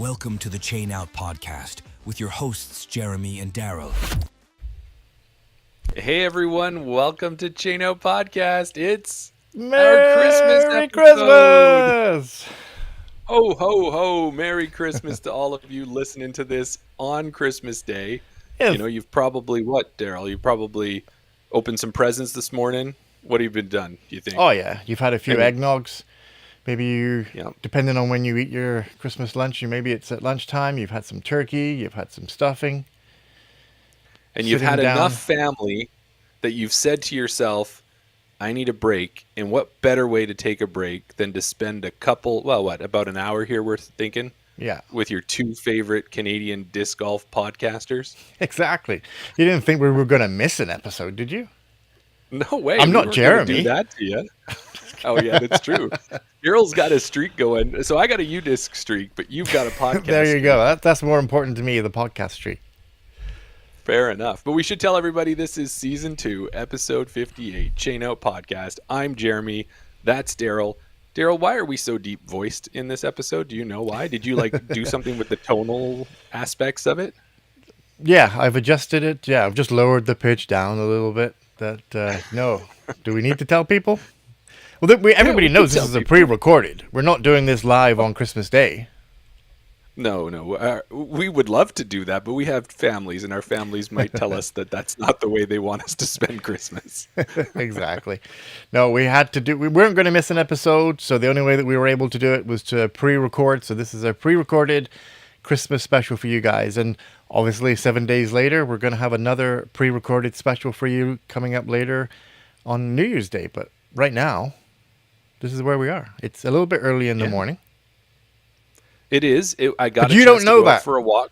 Welcome to the Chain Out Podcast with your hosts, Jeremy and Daryl. Hey everyone, welcome to Chain Out Podcast. It's Merry Christmas episode. Christmas! Ho, ho, ho. Merry Christmas to all of you listening to this on Christmas Day. Yes. You know, you've probably, Daryl? You probably opened some presents this morning. What have you been done, do you think? Oh yeah, you've had a few Maybe. eggnogs. Maybe you, Yeah. depending on when you eat your Christmas lunch, maybe it's at lunchtime. You've had some turkey. You've had some stuffing. And you've sitting had down. enough family that you've said to yourself, I need a break. And what better way to take a break than to spend about an hour here, we're thinking, Yeah, with your two favorite Canadian disc golf podcasters? exactly. You didn't think we were going to miss an episode, did you? No way. I'm we not weren't gonna Jeremy. Do that to you. Oh yeah, that's true. Daryl's got a streak going, so I got a UDisc streak, but you've got a podcast. There you streak. go. That's more important to me, the podcast streak. Fair enough. But we should tell everybody this is season 2, episode 58, Chain Out Podcast. I'm Jeremy. That's Daryl. Daryl, why are we so deep voiced in this episode? Do you know why? Did you do something with the tonal aspects of it? Yeah, I've adjusted it. Yeah, I've just lowered the pitch down a little bit. No. Do we need to tell people? Well, everybody we knows can this tell is a people. pre-recorded. We're not doing this live on Christmas Day. No. We would love to do that, but we have families, and our families might tell us that that's not the way they want us to spend Christmas. Exactly. No, we weren't going to miss an episode, so the only way that we were able to do it was to pre-record. So this is a pre-recorded Christmas special for you guys. And obviously 7 days later, we're going to have another pre-recorded special for you coming up later on New Year's Day. But right now, this is where we are. It's a little bit early in the morning. It is. I got. But a you chance don't know to go out that. for a walk.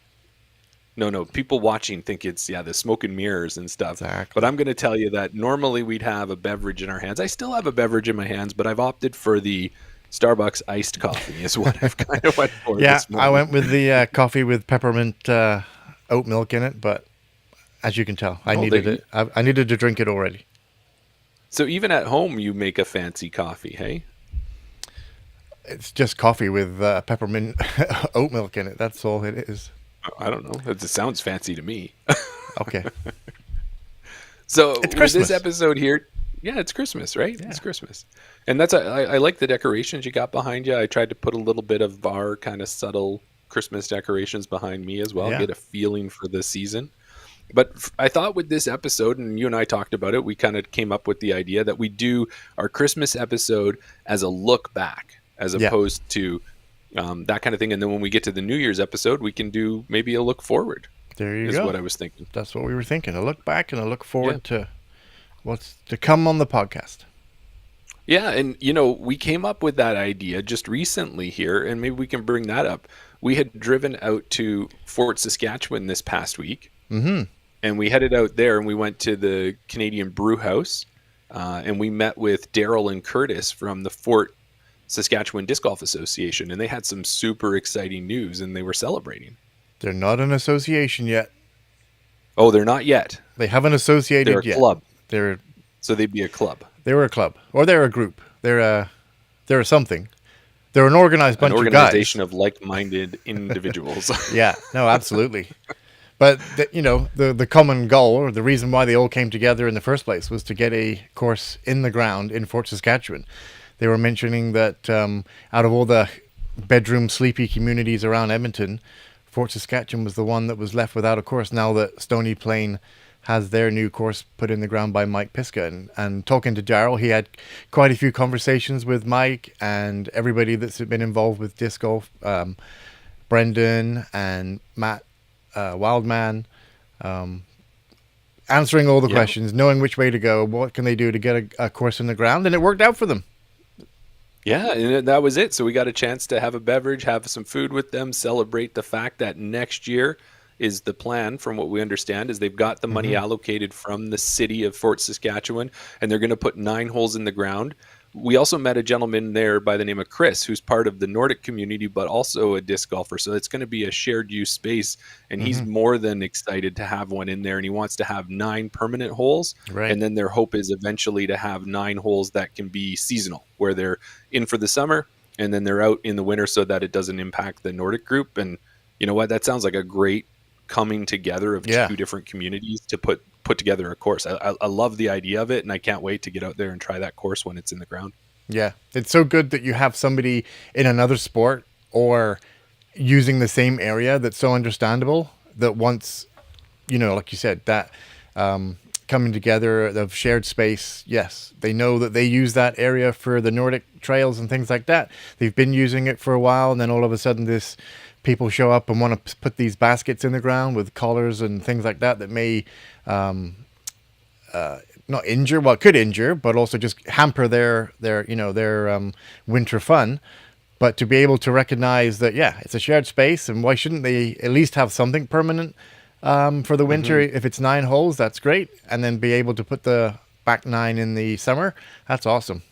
No. People watching think it's the smoke and mirrors and stuff. Exactly. But I'm going to tell you that normally we'd have a beverage in our hands. I still have a beverage in my hands, but I've opted for the Starbucks iced coffee. Is what I've kind of went for. Yeah, this morning. I went with the coffee with peppermint oat milk in it, but as you can tell, I needed it. I needed to drink it already. So even at home, you make a fancy coffee, hey? It's just coffee with peppermint oat milk in it. That's all it is. I don't know. It sounds fancy to me. Okay. So It's with Christmas. this episode here, it's Christmas, right? Yeah. It's Christmas. And I like the decorations you got behind you. I tried to put a little bit of our kind of subtle Christmas decorations behind me as well, Yeah. get a feeling for the season. But I thought with this episode, and you and I talked about it, we kind of came up with the idea that we do our Christmas episode as a look back, as Yeah. opposed to that kind of thing. And then when we get to the New Year's episode, we can do maybe a look forward, There you is go. what I was thinking. That's what we were thinking. A look back and a look forward to what's to come on the podcast. Yeah, and we came up with that idea just recently here, and maybe we can bring that up. We had driven out to Fort Saskatchewan this past week, and we headed out there, and we went to the Canadian Brew House, and we met with Daryl and Curtis from the Fort Saskatchewan Disc Golf Association, and they had some super exciting news, and they were celebrating. They're not an association yet. Oh, they're not yet. They haven't associated They're a yet. club, They're so they'd be a club. a club, or they're a group. They're a something. They're an organized An bunch of guys. organization of like-minded individuals. Yeah, no, absolutely. But the common goal, or the reason why they all came together in the first place, was to get a course in the ground in Fort Saskatchewan. They were mentioning that out of all the bedroom sleepy communities around Edmonton, Fort Saskatchewan was the one that was left without a course. Now that Stony Plain has their new course put in the ground by Mike Piska, and talking to Daryl, he had quite a few conversations with Mike and everybody that's been involved with disc golf. Brendan and Matt Wildman, answering all the questions, knowing which way to go, what can they do to get a course in the ground, and it worked out for them. Yeah, and that was it. So we got a chance to have a beverage, have some food with them, celebrate the fact that next year is the plan, from what we understand, is they've got the money allocated from the city of Fort Saskatchewan, and they're going to put 9 holes in the ground. We also met a gentleman there by the name of Chris, who's part of the Nordic community, but also a disc golfer. So it's going to be a shared use space, and he's more than excited to have one in there, and he wants to have 9 permanent holes. Right. And then their hope is eventually to have 9 holes that can be seasonal, where they're in for the summer and then they're out in the winter so that it doesn't impact the Nordic group. And you know what? That sounds like a great coming together of Yeah. two different communities to put together a course. I love the idea of it, and I can't wait to get out there and try that course when it's in the ground. Yeah, it's so good that you have somebody in another sport or using the same area that's so understandable that once, like you said, that coming together of shared space, yes, they know that they use that area for the Nordic trails and things like that. They've been using it for a while, and then all of a sudden this people show up and want to put these baskets in the ground with collars and things like that that may not injure, well, it could injure, but also just hamper their winter fun. But to be able to recognize that, yeah, it's a shared space, and why shouldn't they at least have something permanent for the winter? If it's 9 holes, that's great. And then be able to put the back 9 in the summer, that's awesome.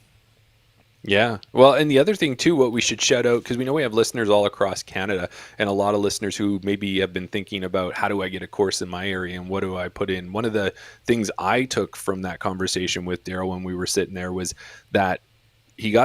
Yeah. Well, and the other thing too, what we should shout out, because we know we have listeners all across Canada, and a lot of listeners who maybe have been thinking about how do I get a course in my area and what do I put in. One of the things I took from that conversation with Daryl when we were sitting there was that he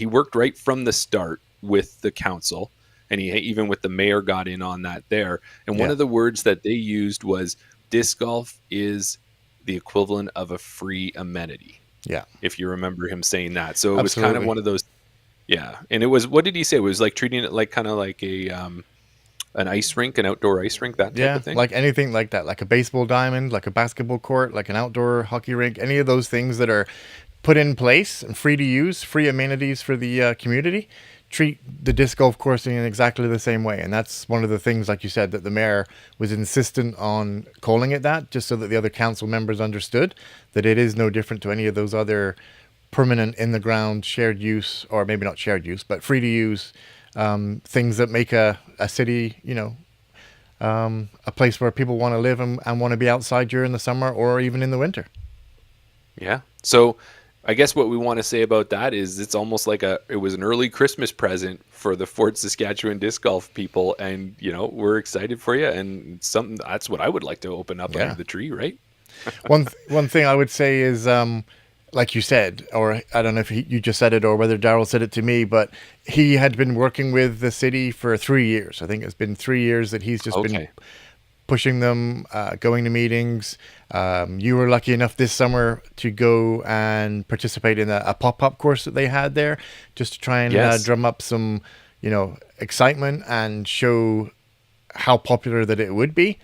worked right from the start with the council, and he even with the mayor got in on that there. And one Yeah. of the words that they used was disc golf is the equivalent of a free amenity, Yeah, if you remember him saying that. So it was kind of absolutely. one of those, yeah. And it was, what did he say? It was like treating it like kind of like an ice rink, an outdoor ice rink, that type Yeah, of thing. like anything like that, like a baseball diamond, like a basketball court, like an outdoor hockey rink, any of those things that are put in place and free to use, free amenities for the community, treat the disc golf course in exactly the same way. And that's one of the things, like you said, that the mayor was insistent on calling it that, just so that the other council members understood that it is no different to any of those other permanent in the ground shared use, or maybe not shared use, but free to use things that make a city, a place where people want to live and want to be outside during the summer or even in the winter. Yeah. So I guess what we want to say about that is it's almost like it was an early Christmas present for the Fort Saskatchewan disc golf people. And, we're excited for you. And it's something that's what I would like to open up Yeah. under the tree, right? One thing I would say is, like you said, or I don't know if you just said it or whether Daryl said it to me, but he had been working with the city for 3 years. I think it's been 3 years that he's just been Okay. pushing them, going to meetings. You were lucky enough this summer to go and participate in a pop-up course that they had there, just to try and Yes. drum up some, excitement and show how popular that it would be.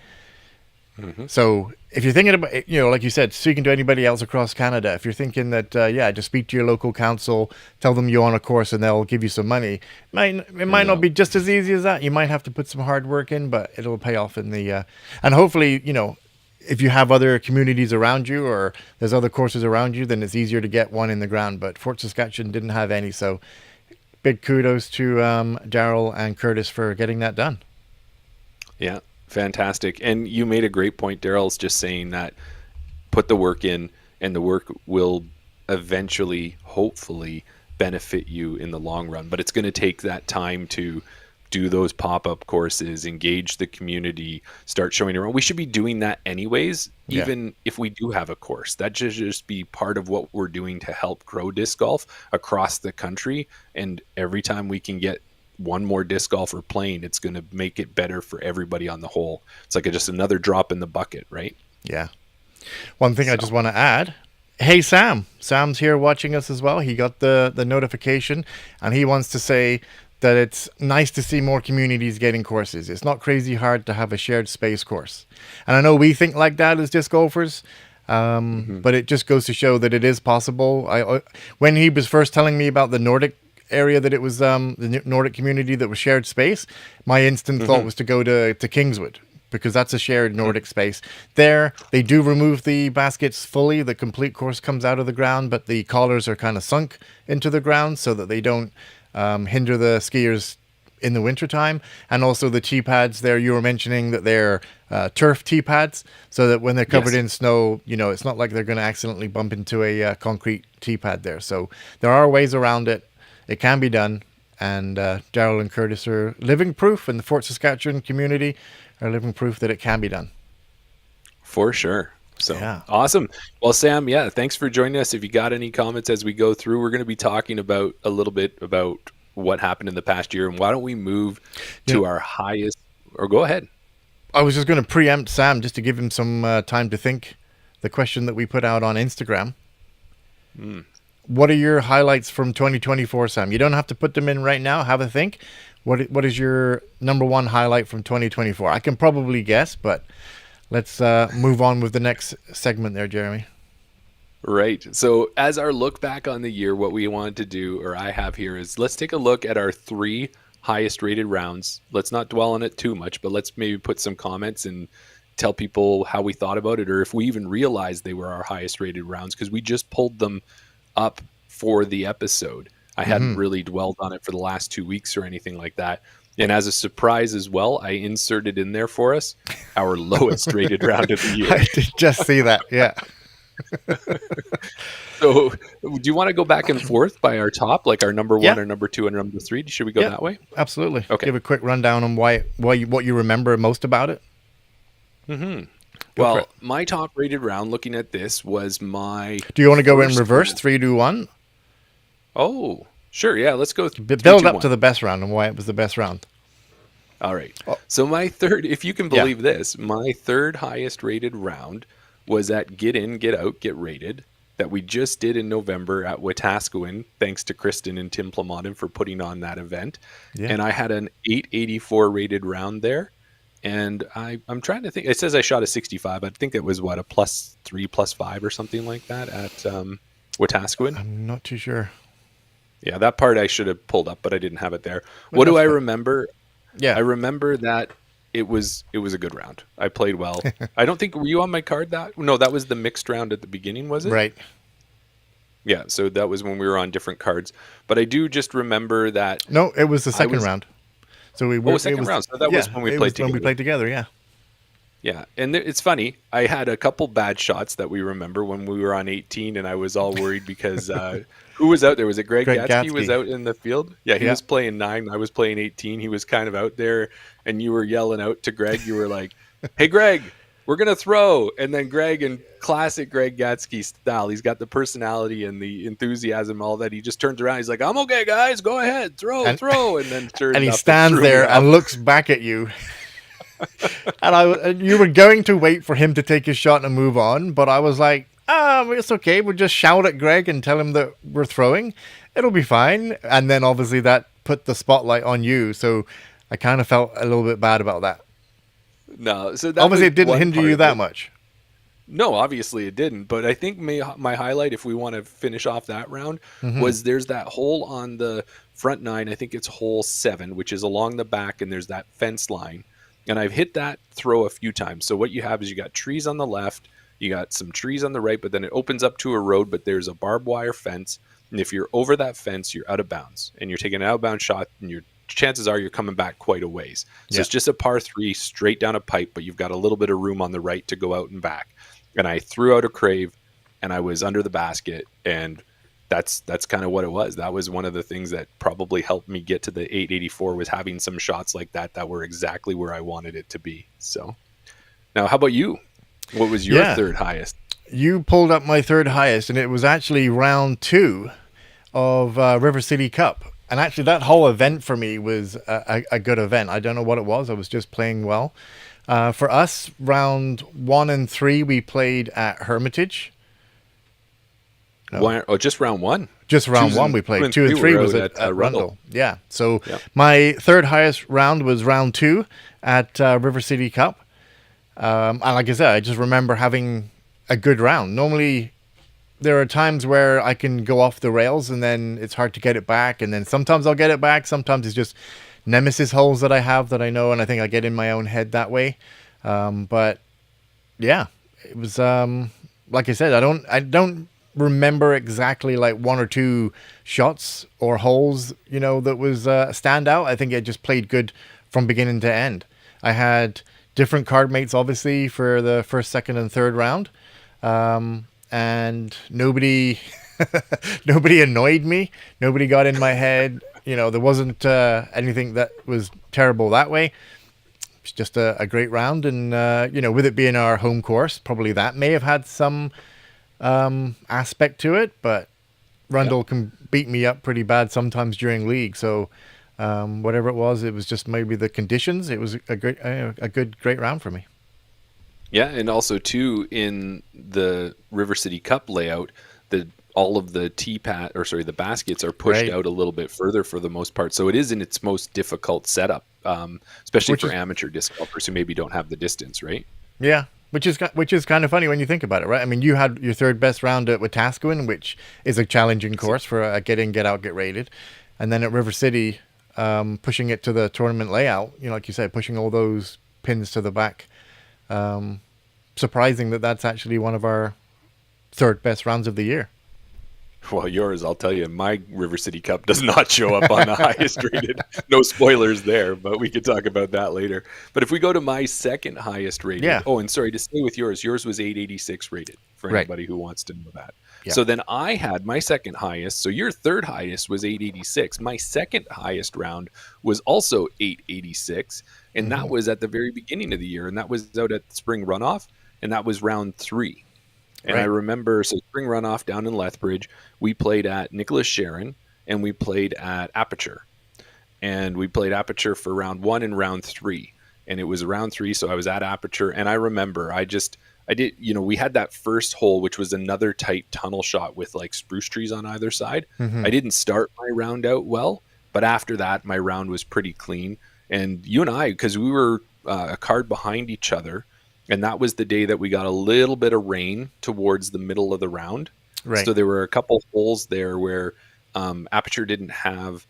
So if you're thinking about, like you said, speaking to anybody else across Canada, if you're thinking that, just speak to your local council, tell them you're on a course and they'll give you some money. It might not be just as easy as that. You might have to put some hard work in, but it'll pay off in the, and hopefully, if you have other communities around you or there's other courses around you, then it's easier to get one in the ground. But Fort Saskatchewan didn't have any. So big kudos to Daryl and Curtis for getting that done. Yeah. Fantastic. And you made a great point, Daryl's just saying that put the work in and the work will eventually, hopefully, benefit you in the long run. But it's going to take that time to do those pop-up courses, engage the community, start showing around. We should be doing that anyways, Yeah. even if we do have a course. That should just be part of what we're doing to help grow disc golf across the country. And every time we can get one more disc golfer playing, it's going to make it better for everybody on the whole. It's like just another drop in the bucket, right? Yeah. One thing I just want to add. Hey, Sam. Sam's here watching us as well. He got the notification and he wants to say that it's nice to see more communities getting courses. It's not crazy hard to have a shared space course. And I know we think like that as disc golfers, but it just goes to show that it is possible. When he was first telling me about the Nordic area, that it was the Nordic community that was shared space, my instant thought was to go to Kingswood, because that's a shared Nordic space. There, they do remove the baskets fully. The complete course comes out of the ground, but the collars are kind of sunk into the ground so that they don't hinder the skiers in the wintertime. And also the tee pads there, you were mentioning that they're turf tee pads, so that when they're covered Yes. in snow, it's not like they're going to accidentally bump into a concrete tee pad there. So there are ways around it. It can be done. And Daryl and Curtis are living proof, and the Fort Saskatchewan community are living proof that it can be done. For sure. So Yeah. awesome. Well, Sam, thanks for joining us. If you got any comments as we go through, we're going to be talking about a little bit about what happened in the past year, and why don't we move to our highest? Or go ahead. I was just going to preempt Sam just to give him some time to think. The question that we put out on Instagram. What are your highlights from 2024, Sam? You don't have to put them in right now. Have a think. What is your number one highlight from 2024? I can probably guess, but let's move on with the next segment there, Jeremy. Right. So as our look back on the year, what we wanted to do, or I have here, is let's take a look at our 3 highest rated rounds. Let's not dwell on it too much, but let's maybe put some comments and tell people how we thought about it, or if we even realized they were our highest rated rounds, because we just pulled them up for the episode. I hadn't really dwelled on it for the last 2 weeks or anything like that. And as a surprise as well, I inserted in there for us our lowest rated round of the year. I did just see that. Yeah. So do you want to go back and forth by our top, like our number 1, our number 2, and number 3? Should we go that way? Absolutely. Okay. Give a quick rundown on what you remember most about it. Well, my top rated round, looking at this, was my... Do you want to go in first reverse? round. 3, 2, 1? Oh, sure. Yeah, let's go. Build up to the best round and why it was the best round. All right. So my third, if you can believe this, my third highest rated round was at Get In, Get Out, Get Rated that we just did in November at Wetaskiwin. Thanks to Kristen and Tim Plamotin for putting on that event. Yeah. And I had an 884 rated round there. And I'm trying to think. It says I shot a 65. I think it was, what, a +3, +5 or something like that at Wetaskiwin. I'm not too sure. Yeah, that part I should have pulled up, but I didn't have it there. What do I remember? Yeah. I remember that it was a good round. I played well. I don't think, were you on my card that? No, that was the mixed round at the beginning, was it? Right. Yeah, so that was when we were on different cards. But I do just remember that. No, it was the second round. So we were second round. So that was when we played together. When we played together, yeah. Yeah, and it's funny. I had a couple bad shots that we remember when we were on 18, and I was all worried because who was out there? Was it Greg Gatsky was out in the field? Yeah, he was playing 9. I was playing 18. He was kind of out there, and you were yelling out to Greg. You were like, "Hey, Greg, we're going to throw." And then Greg, in classic Greg Gatsky style, he's got the personality and the enthusiasm, all that. He just turns around. He's like, "I'm okay, guys. Go ahead. Throw. And then turns and he stands there and looks back at you. And you were going to wait for him to take his shot and move on, but I was like, it's okay. We'll just shout at Greg and tell him that we're throwing. It'll be fine. And then obviously that put the spotlight on you. So I kind of felt a little bit bad about that. No, so that obviously it didn't hinder you that much. No, obviously it didn't. But I think my highlight, if we want to finish off that round, was there's that hole on the front 9. I think it's hole 7, which is along the back, and there's that fence line. And I've hit that throw a few times. So what you have is you got trees on the left, you got some trees on the right, but then it opens up to a road, but there's a barbed wire fence. And if you're over that fence, you're out of bounds. And you're taking an outbound shot, and your chances are you're coming back quite a ways. So it's just a par 3 straight down a pipe, but you've got a little bit of room on the right to go out and back. And I threw out a crave, and I was under the basket, and that's kind of what it was. That was one of the things that probably helped me get to the 884, was having some shots like that were exactly where I wanted it to be. So now, how about you? What was your third highest? You pulled up my third highest, and it was actually round 2 of River City Cup. And actually that whole event for me was a good event. I don't know what it was. I was just playing well. For us, round 1 and 3, we played at Hermitage. No. Just round 1? Just round 1 we played. 2 and 3 was at Rundle. Yeah. So my third highest round was round 2 at River City Cup. And like I said, I just remember having a good round. Normally, there are times where I can go off the rails and then it's hard to get it back. And then sometimes I'll get it back. Sometimes it's just nemesis holes that I have that I know, and I think I get in my own head that way. But yeah, it was like I said, I don't remember exactly like 1 or 2 shots or holes, that was standout. I think it just played good from beginning to end. I had different card mates, obviously, for the first, second, and third round. And nobody annoyed me. Nobody got in my head. There wasn't anything that was terrible that way. It's just a great round. And, with it being our home course, probably that may have had some aspect to it. But Rundle can beat me up pretty bad sometimes during league. So whatever it was just maybe the conditions. It was a great round for me. Yeah, and also too in the River City Cup layout, all of the the baskets are pushed out a little bit further for the most part. So it is in its most difficult setup, especially for amateur disc golfers who maybe don't have the distance, right? Yeah, which is kind of funny when you think about it, right? I mean, you had your third best round at Wetaskiwin, which is a challenging course for a get in, get out, get rated, and then at River City, pushing it to the tournament layout. Like you said, pushing all those pins to the back. Surprising that's actually one of our third best rounds of the year. Well, yours, I'll tell you, my River City Cup does not show up on the highest rated. No spoilers there, but we could talk about that later. But if we go to my second highest rated, oh, and sorry, to stay with yours was 886 rated for anybody who wants to know that. Yeah. So then I had my second highest. So your third highest was 886. My second highest round was also 886. And that was at the very beginning of the year. And that was out at Spring Runoff. And that was round 3. And I remember, so Spring Runoff down in Lethbridge, we played at Nicholas Sharon and we played at Aperture. And we played Aperture for round 1 and round 3. And it was round 3, so I was at Aperture. And I remember we had that first hole, which was another tight tunnel shot with like spruce trees on either side. I didn't start my round out well, but after that, my round was pretty clean. And you and I, because we were a card behind each other, and that was the day that we got a little bit of rain towards the middle of the round. Right. So there were a couple holes there where Aperture didn't have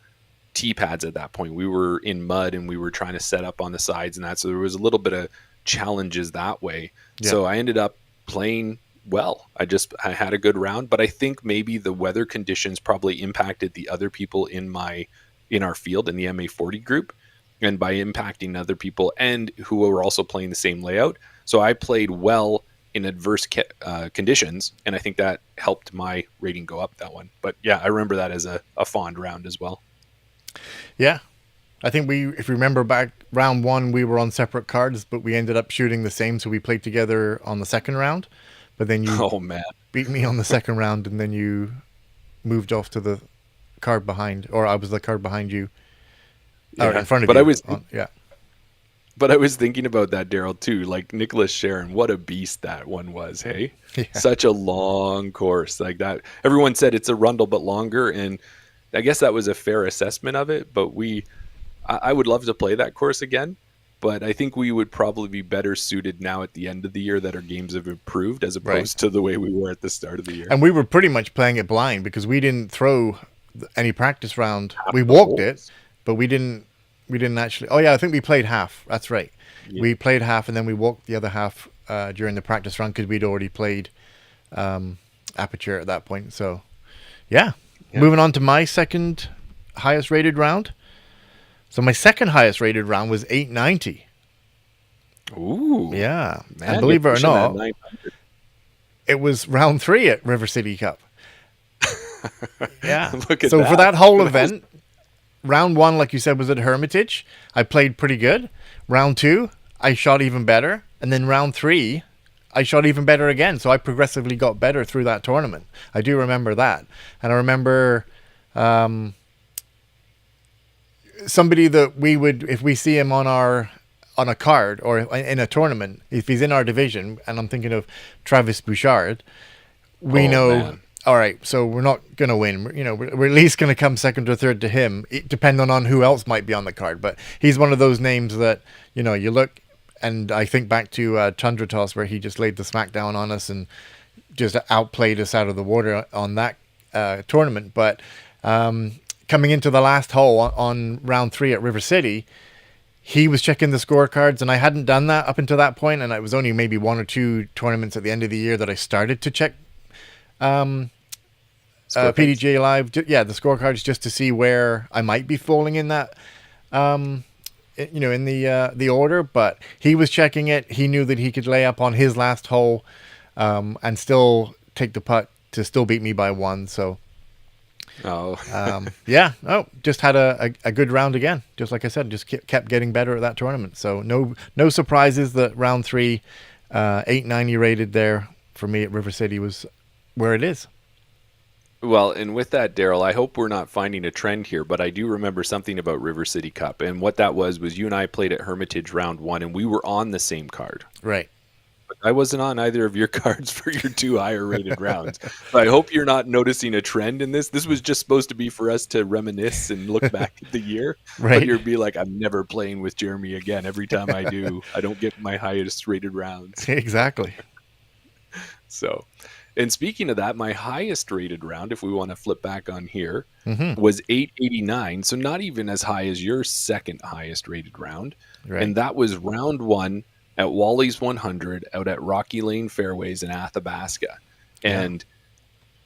tee pads at that point. We were in mud and we were trying to set up on the sides and that. So there was a little bit of challenges that way. Yeah. So I ended up playing well. I had a good round, but I think maybe the weather conditions probably impacted the other people in our field in the MA40 group. And by impacting other people and who were also playing the same layout. So I played well in adverse conditions, and I think that helped my rating go up that one. But yeah, I remember that as a fond round as well. Yeah. I think if you remember back round 1, we were on separate cards, but we ended up shooting the same. So we played together on the second round, but then you beat me on the second round, and then you moved off to the card behind, or I was the card behind you. Yeah, in front of you. But I was thinking about that, Daryl, too. Like Nicholas Sharon, what a beast that one was, hey? Yeah. Such a long course like that. Everyone said it's a Rundle, but longer. And I guess that was a fair assessment of it. But I would love to play that course again. But I think we would probably be better suited now at the end of the year that our games have improved as opposed to the way we were at the start of the year. And we were pretty much playing it blind because we didn't throw any practice round. We walked it. But we didn't actually. Oh yeah, I think we played half. That's right. Yeah. We played half, and then we walked the other half during the practice round because we'd already played Aperture at that point. So, yeah. Moving on to my second highest rated round. So my second highest rated round was 890. Ooh. Yeah, man, and believe it or not, it was round 3 at River City Cup. Yeah. Look at so that. For that whole event. Round 1, like you said, was at Hermitage. I played pretty good. Round 2, I shot even better. And then round 3, I shot even better again. So I progressively got better through that tournament. I do remember that. And I remember somebody that we would, if we see him on a card or in a tournament, if he's in our division, and I'm thinking of Travis Bouchard, we know... Man. All right, so we're not going to win. We're at least going to come second or third to him, depending on who else might be on the card. But he's one of those names that, you look, and I think back to Tundra Toss where he just laid the smackdown on us and just outplayed us out of the water on that tournament. But coming into the last hole on round 3 at River City, he was checking the scorecards, and I hadn't done that up until that point, and it was only maybe 1 or 2 tournaments at the end of the year that I started to check PDGA Live, the scorecards, just to see where I might be falling in that, in the order. But he was checking it. He knew that he could lay up on his last hole, and still take the putt to still beat me by 1. So, just had a good round again. Just like I said, just kept getting better at that tournament. So no surprises that round 3, 890 rated there for me at River City was where it is. Well, and with that, Daryl, I hope we're not finding a trend here, but I do remember something about River City Cup. And what that was you and I played at Hermitage round one, and we were on the same card. Right. But I wasn't on either of your cards for your two higher rated rounds. So I hope you're not noticing a trend in this. This was just supposed to be for us to reminisce and look back at the year. Right. But you'd be like, I'm never playing with Jeremy again. Every time I do, I don't get my highest rated rounds. Exactly. So, and speaking of that, my highest rated round, if we want to flip back on here, Mm-hmm. was 889. So not even as high as your second highest rated round. Right. And that was round one at Wally's 100 out at Rocky Lane Fairways in Athabasca. And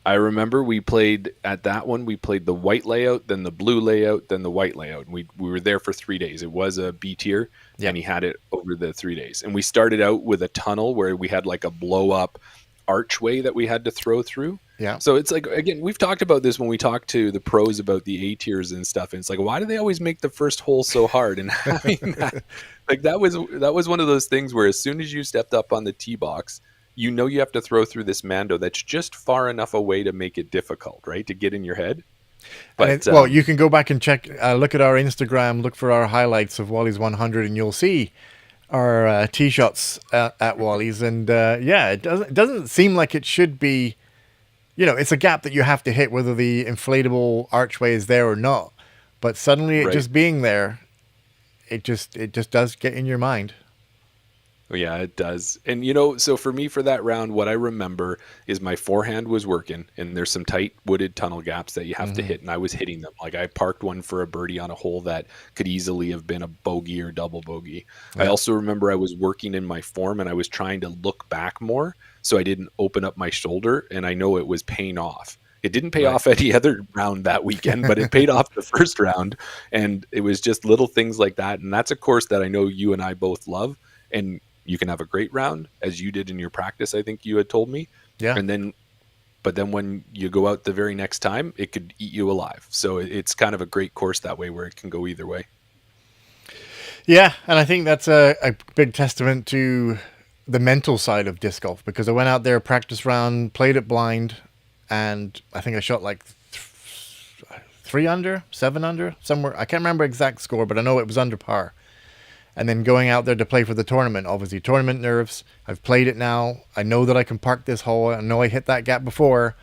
I remember we played at that one, we played the white layout, then the blue layout, then the white layout. And we were there for 3 days. It was a B tier, and he had it over the 3 days. And we started out with a tunnel where we had like a blow up archway that we had to throw through. Yeah. So it's like, again, we've talked about this when we talk to the pros about the A tiers and stuff. And it's like, why do they always make the first hole so hard? And having that, like that was one of those things where as soon as you stepped up on the tee box, you know you have to throw through this Mando that's just far enough away to make it difficult, right? To get in your head. But well, you can go back and check, look at our Instagram, look for our highlights of Wally's 100, and you'll see our tee shots at Wally's. And it doesn't seem like it should be. It's a gap that you have to hit, whether the inflatable archway is there or not. But suddenly, it just being there, it just does get in your mind. Yeah, it does. And, so for me, for that round, what I remember is my forehand was working, and there's some tight wooded tunnel gaps that you have to hit, and I was hitting them. Like I parked one for a birdie on a hole that could easily have been a bogey or double bogey. Yeah. I also remember I was working in my form, and I was trying to look back more so I didn't open up my shoulder, and I know it was paying off. It didn't pay off any other round that weekend, but it paid off the first round, and it was just little things like that. And that's a course that I know you and I both love, and you can have a great round, as you did in your practice, I think you had told me. Yeah. But then when you go out the very next time, it could eat you alive. So it's kind of a great course that way where it can go either way. Yeah, and I think that's a big testament to the mental side of disc golf, because I went out there, practice round, played it blind, and I think I shot like 3 under, 7 under, somewhere. I can't remember exact score, but I know it was under par. And then going out there to play for the tournament, obviously tournament nerves. I've played it now. I know that I can park this hole. I know I hit that gap before.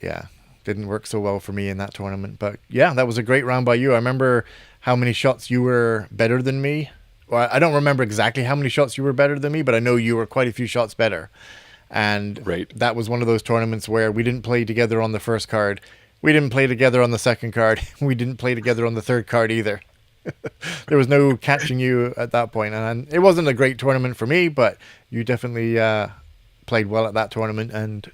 Yeah, didn't work so well for me in that tournament. But yeah, that was a great round by you. I remember how many shots you were better than me. Well, I don't remember exactly how many shots you were better than me, but I know you were quite a few shots better. And that was one of those tournaments where we didn't play together on the first card. We didn't play together on the second card. We didn't play together on the third card either. There was no catching you at that point, and it wasn't a great tournament for me, but you definitely played well at that tournament, and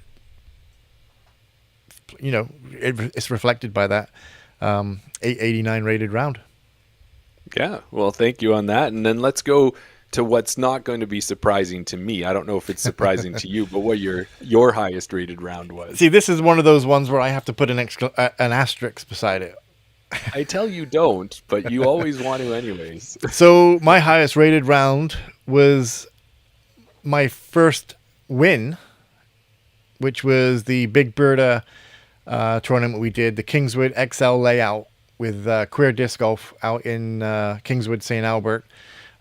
it's reflected by that 889 rated round. Yeah, well, thank you on that. And then let's go to what's not going to be surprising to me. I don't know if it's surprising to you, but what your highest rated round was. See, this is one of those ones where I have to put an asterisk beside it. I tell you don't, but you always want to anyways. So my highest rated round was my first win, which was the Big Berta tournament we did, the Kingswood XL layout with Queer Disc Golf out in Kingswood, St. Albert.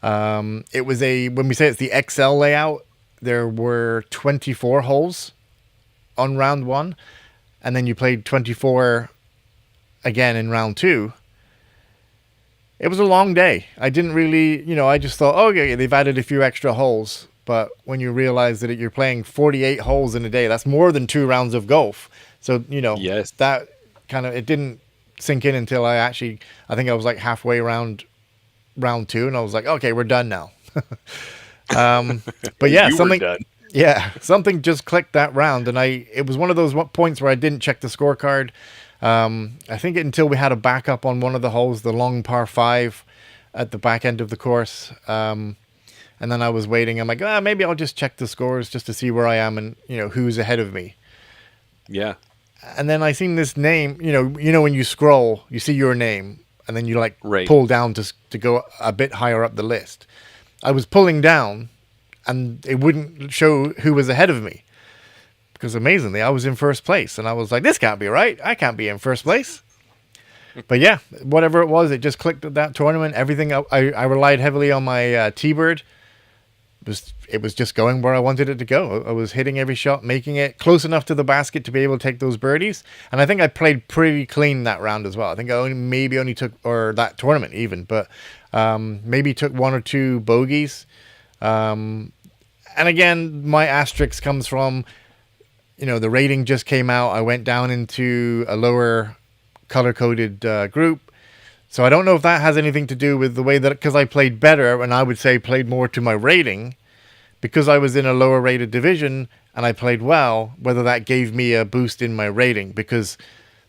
It was when we say it's the XL layout, there were 24 holes on round one, and then you played 24 again in round two. It was a long day. I didn't really, I just thought, oh yeah, they've added a few extra holes. But when you realize that you're playing 48 holes in a day, that's more than 2 rounds of golf. So, yes, that kind of, it didn't sink in until I think I was like halfway around round two, and I was like, okay, we're done now. But yeah, something just clicked that round, and it was one of those points where I didn't check the scorecard. I think until we had a backup on one of the holes, the long par 5 at the back end of the course. And then I was waiting. I'm like, maybe I'll just check the scores just to see where I am and, who's ahead of me. Yeah. And then I seen this name, when you scroll, you see your name, and then you pull down to go a bit higher up the list. I was pulling down, and it wouldn't show who was ahead of me. because amazingly, I was in first place, and I was like, "This can't be right. I can't be in first place." But yeah, whatever it was, it just clicked at that tournament. Everything I relied heavily on my T-bird. It was just going where I wanted it to go. I was hitting every shot, making it close enough to the basket to be able to take those birdies. And I think I played pretty clean that round as well. I think I maybe only took, or that tournament even, but maybe took 1 or 2 bogeys. And again, my asterisk comes from, the rating just came out. I went down into a lower color-coded group. So I don't know if that has anything to do with the way that, because I played better, and I would say played more to my rating, because I was in a lower rated division and I played well, whether that gave me a boost in my rating, because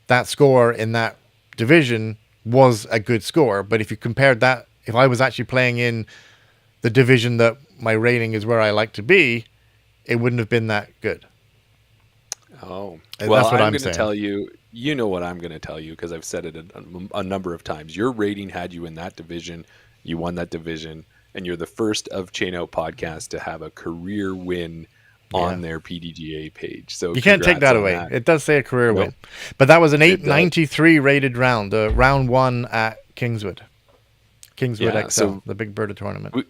that score in that division was a good score. But if you compared that, if I was actually playing in the division that my rating is where I like to be, it wouldn't have been that good. Oh, And well, that's what I'm I'm going to saying. tell you, you know what I'm going to tell you, because I've said it a number of times. Your rating had you in that division. You won that division, and you're the first of Chain Out Podcast to have a career win on their PDGA page. So You can't take congrats that on away. that. It does say a career Nope. win. But that was an It does. 893 rated round, round 1 at Kingswood. Kingswood Yeah, XL, so the Big Bird tournament.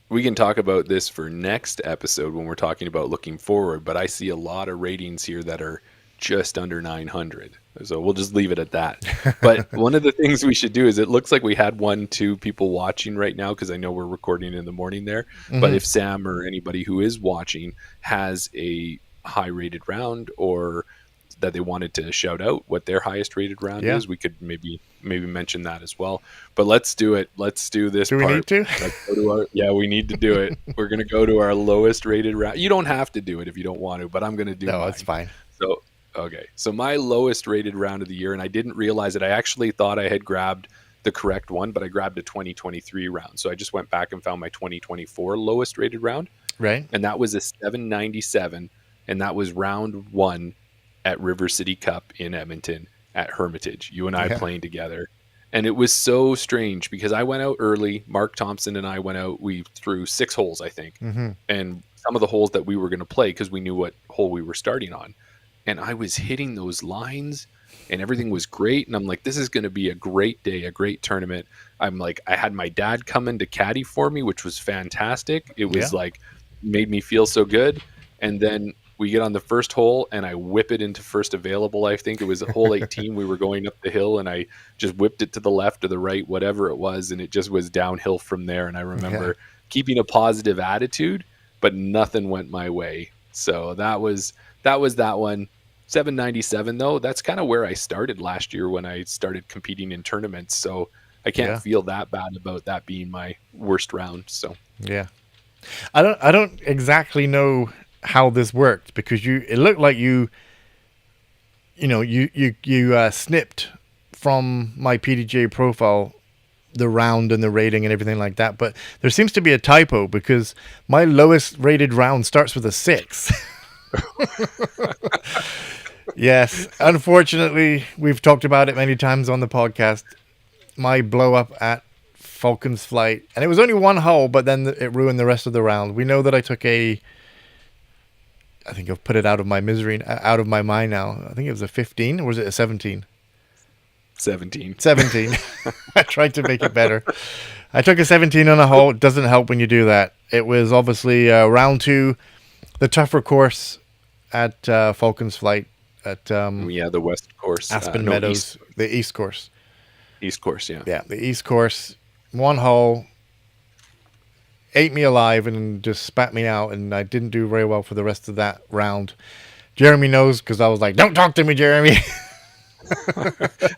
We can talk about this for next episode when we're talking about looking forward, but I see a lot of ratings here that are just under 900. So we'll just leave it at that. But one of the things we should do is, it looks like we had 2 people watching right now, because I know we're recording in the morning there. But if Sam or anybody who is watching has a high rated round, or that they wanted to shout out what their highest rated round is, we could maybe mention that as well. But let's do it. Let's do this. Do we part. need to? Let's go to yeah, we need to do it. We're going to go to our lowest rated round. You don't have to do it if you don't want to, but I'm going to do No, mine. it's fine. So, okay. So my lowest rated round of the year, and I didn't realize it. I actually thought I had grabbed the correct one, but I grabbed a 2023 round. So I just went back and found my 2024 lowest rated round. Right. And that was a 797. And that was round 1 at River City Cup in Edmonton at Hermitage. You and I playing together. And it was so strange, because I went out early. Mark Thompson and I went out. We threw 6 holes, I think. And some of the holes that we were going to play, because we knew what hole we were starting on. And I was hitting those lines, and everything was great. And I'm like, this is going to be a great day, a great tournament. I'm like, I had my dad come in to caddy for me, which was fantastic. It was like, made me feel so good. And then we get on the first hole, and I whip it into first available. I think it was hole 18. We were going up the hill, and I just whipped it to the left or the right, whatever it was. And it just was downhill from there. And I remember keeping a positive attitude, but nothing went my way. So that was that one. 797 though, that's kind of where I started last year when I started competing in tournaments. So I can't feel that bad about that being my worst round. So yeah, I don't exactly know how this worked, because it looked like you snipped from my PDGA profile the round and the rating and everything like that, but there seems to be a typo, because my lowest rated round starts with a 6. Yes, unfortunately, we've talked about it many times on the podcast. My blow up at Falcons Flight, and it was only 1 hole, but then it ruined the rest of the round. We know that I took I think I've put it out of my misery, out of my mind now. I think it was a 15, or was it a 17? 17. 17. I tried to make it better. I took a 17 on a hole. It doesn't help when you do that. It was obviously round 2, the tougher course at Falcons Flight at the West course, Aspen Meadows, the East course. East course, yeah. Yeah, the East course. 1 hole, ate me alive and just spat me out, and I didn't do very well for the rest of that round. Jeremy knows, because I was like, "Don't talk to me, Jeremy."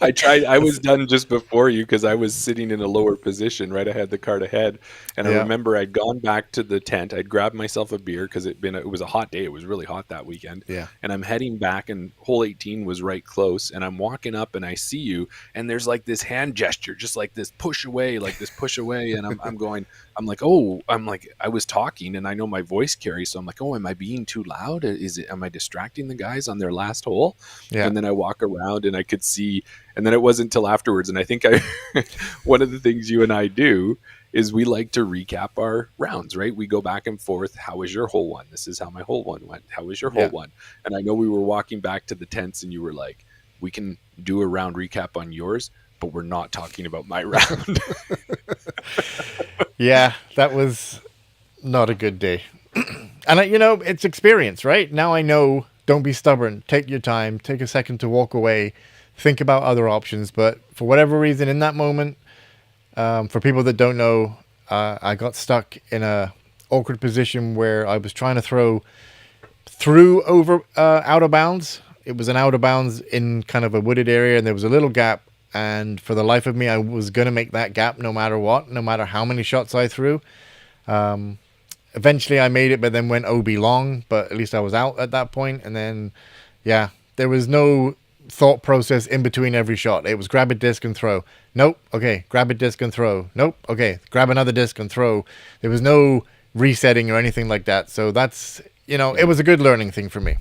I tried. I was done just before you, because I was sitting in a lower position, right? I had the cart ahead, and I remember I'd gone back to the tent. I'd grabbed myself a beer, because it was a hot day. It was really hot that weekend. Yeah. And I'm heading back, and hole 18 was right close, and I'm walking up, and I see you, and there's like this hand gesture, just like this push away, and I'm like, I was talking, and I know my voice carries, so I'm like, oh, am I being too loud? Am I distracting the guys on their last hole? Yeah. And then I walk around, and I could see, and then it wasn't until afterwards, and I think one of the things you and I do is we like to recap our rounds, right? We go back and forth. How was your hole one? This is how my hole one went. How was your hole Yeah. one? And I know we were walking back to the tents and you were like, we can do a round recap on yours, but we're not talking about my round. Yeah, that was not a good day. And it's experience, right? Now I know, don't be stubborn. Take your time. Take a second to walk away. Think about other options. But for whatever reason, in that moment, for people that don't know, I got stuck in a awkward position where I was trying to throw through over out of bounds. It was an out of bounds in kind of a wooded area, and there was a little gap. And for the life of me, I was going to make that gap no matter what, no matter how many shots I threw. Eventually I made it, but then went OB long, but at least I was out at that point. And then, yeah, there was no thought process in between every shot. It was grab a disc and throw. Nope. Okay. Grab a disc and throw. Nope. Okay. Grab another disc and throw. There was no resetting or anything like that. So that's, it was a good learning thing for me.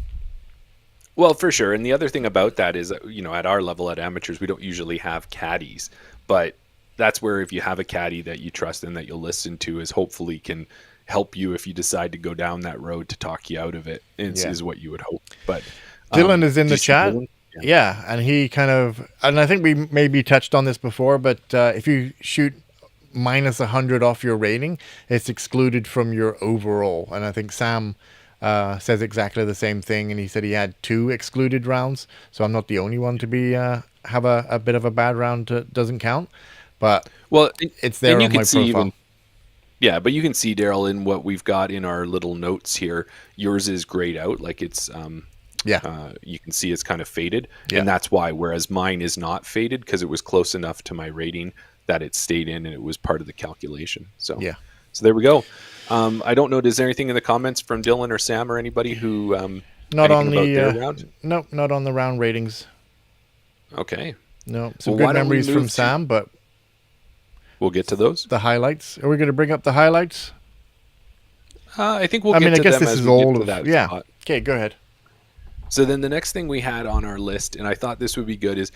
Well, for sure. And the other thing about that is, at our level at amateurs, we don't usually have caddies, but that's where if you have a caddy that you trust and that you'll listen to is hopefully can help you if you decide to go down that road to talk you out of it is what you would hope. But Dylan is in the chat. Yeah. And he and I think we maybe touched on this before, but if you shoot minus 100 off your rating, it's excluded from your overall. And I think Sam says exactly the same thing, and he said he had 2 excluded rounds, so I'm not the only one to be have a bit of a bad round that doesn't count. But it's there on my profile. Yeah, but you can see, Daryl, in what we've got in our little notes here, yours is grayed out. Like it's, you can see it's kind of faded. Yeah. And that's why, whereas mine is not faded because it was close enough to my rating that it stayed in and it was part of the calculation. So, so there we go. I don't know, is there anything in the comments from Dylan or Sam or anybody who, not on their round? No, not on the round ratings. Okay. No, some good memories from Sam, but we'll get to those. The highlights. Are we going to bring up the highlights? I think we'll get to them. I guess this is all of that. Yeah. Spot. Okay, go ahead. So then the next thing we had on our list, and I thought this would be good, is,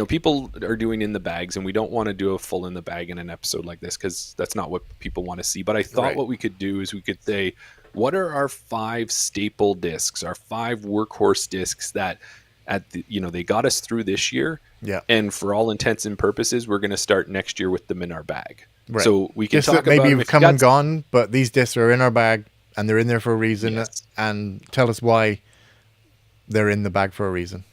people are doing in the bags, and we don't want to do a full in the bag in an episode like this because that's not what people want to see. But I thought what we could do is we could say, what are our 5 staple discs, our 5 workhorse discs that they got us through this year. Yeah. And for all intents and purposes, we're going to start next year with them in our bag. Right. So we can discs talk that maybe about have come and gone, but these discs are in our bag and they're in there for a reason. Yes. And tell us why they're in the bag for a reason.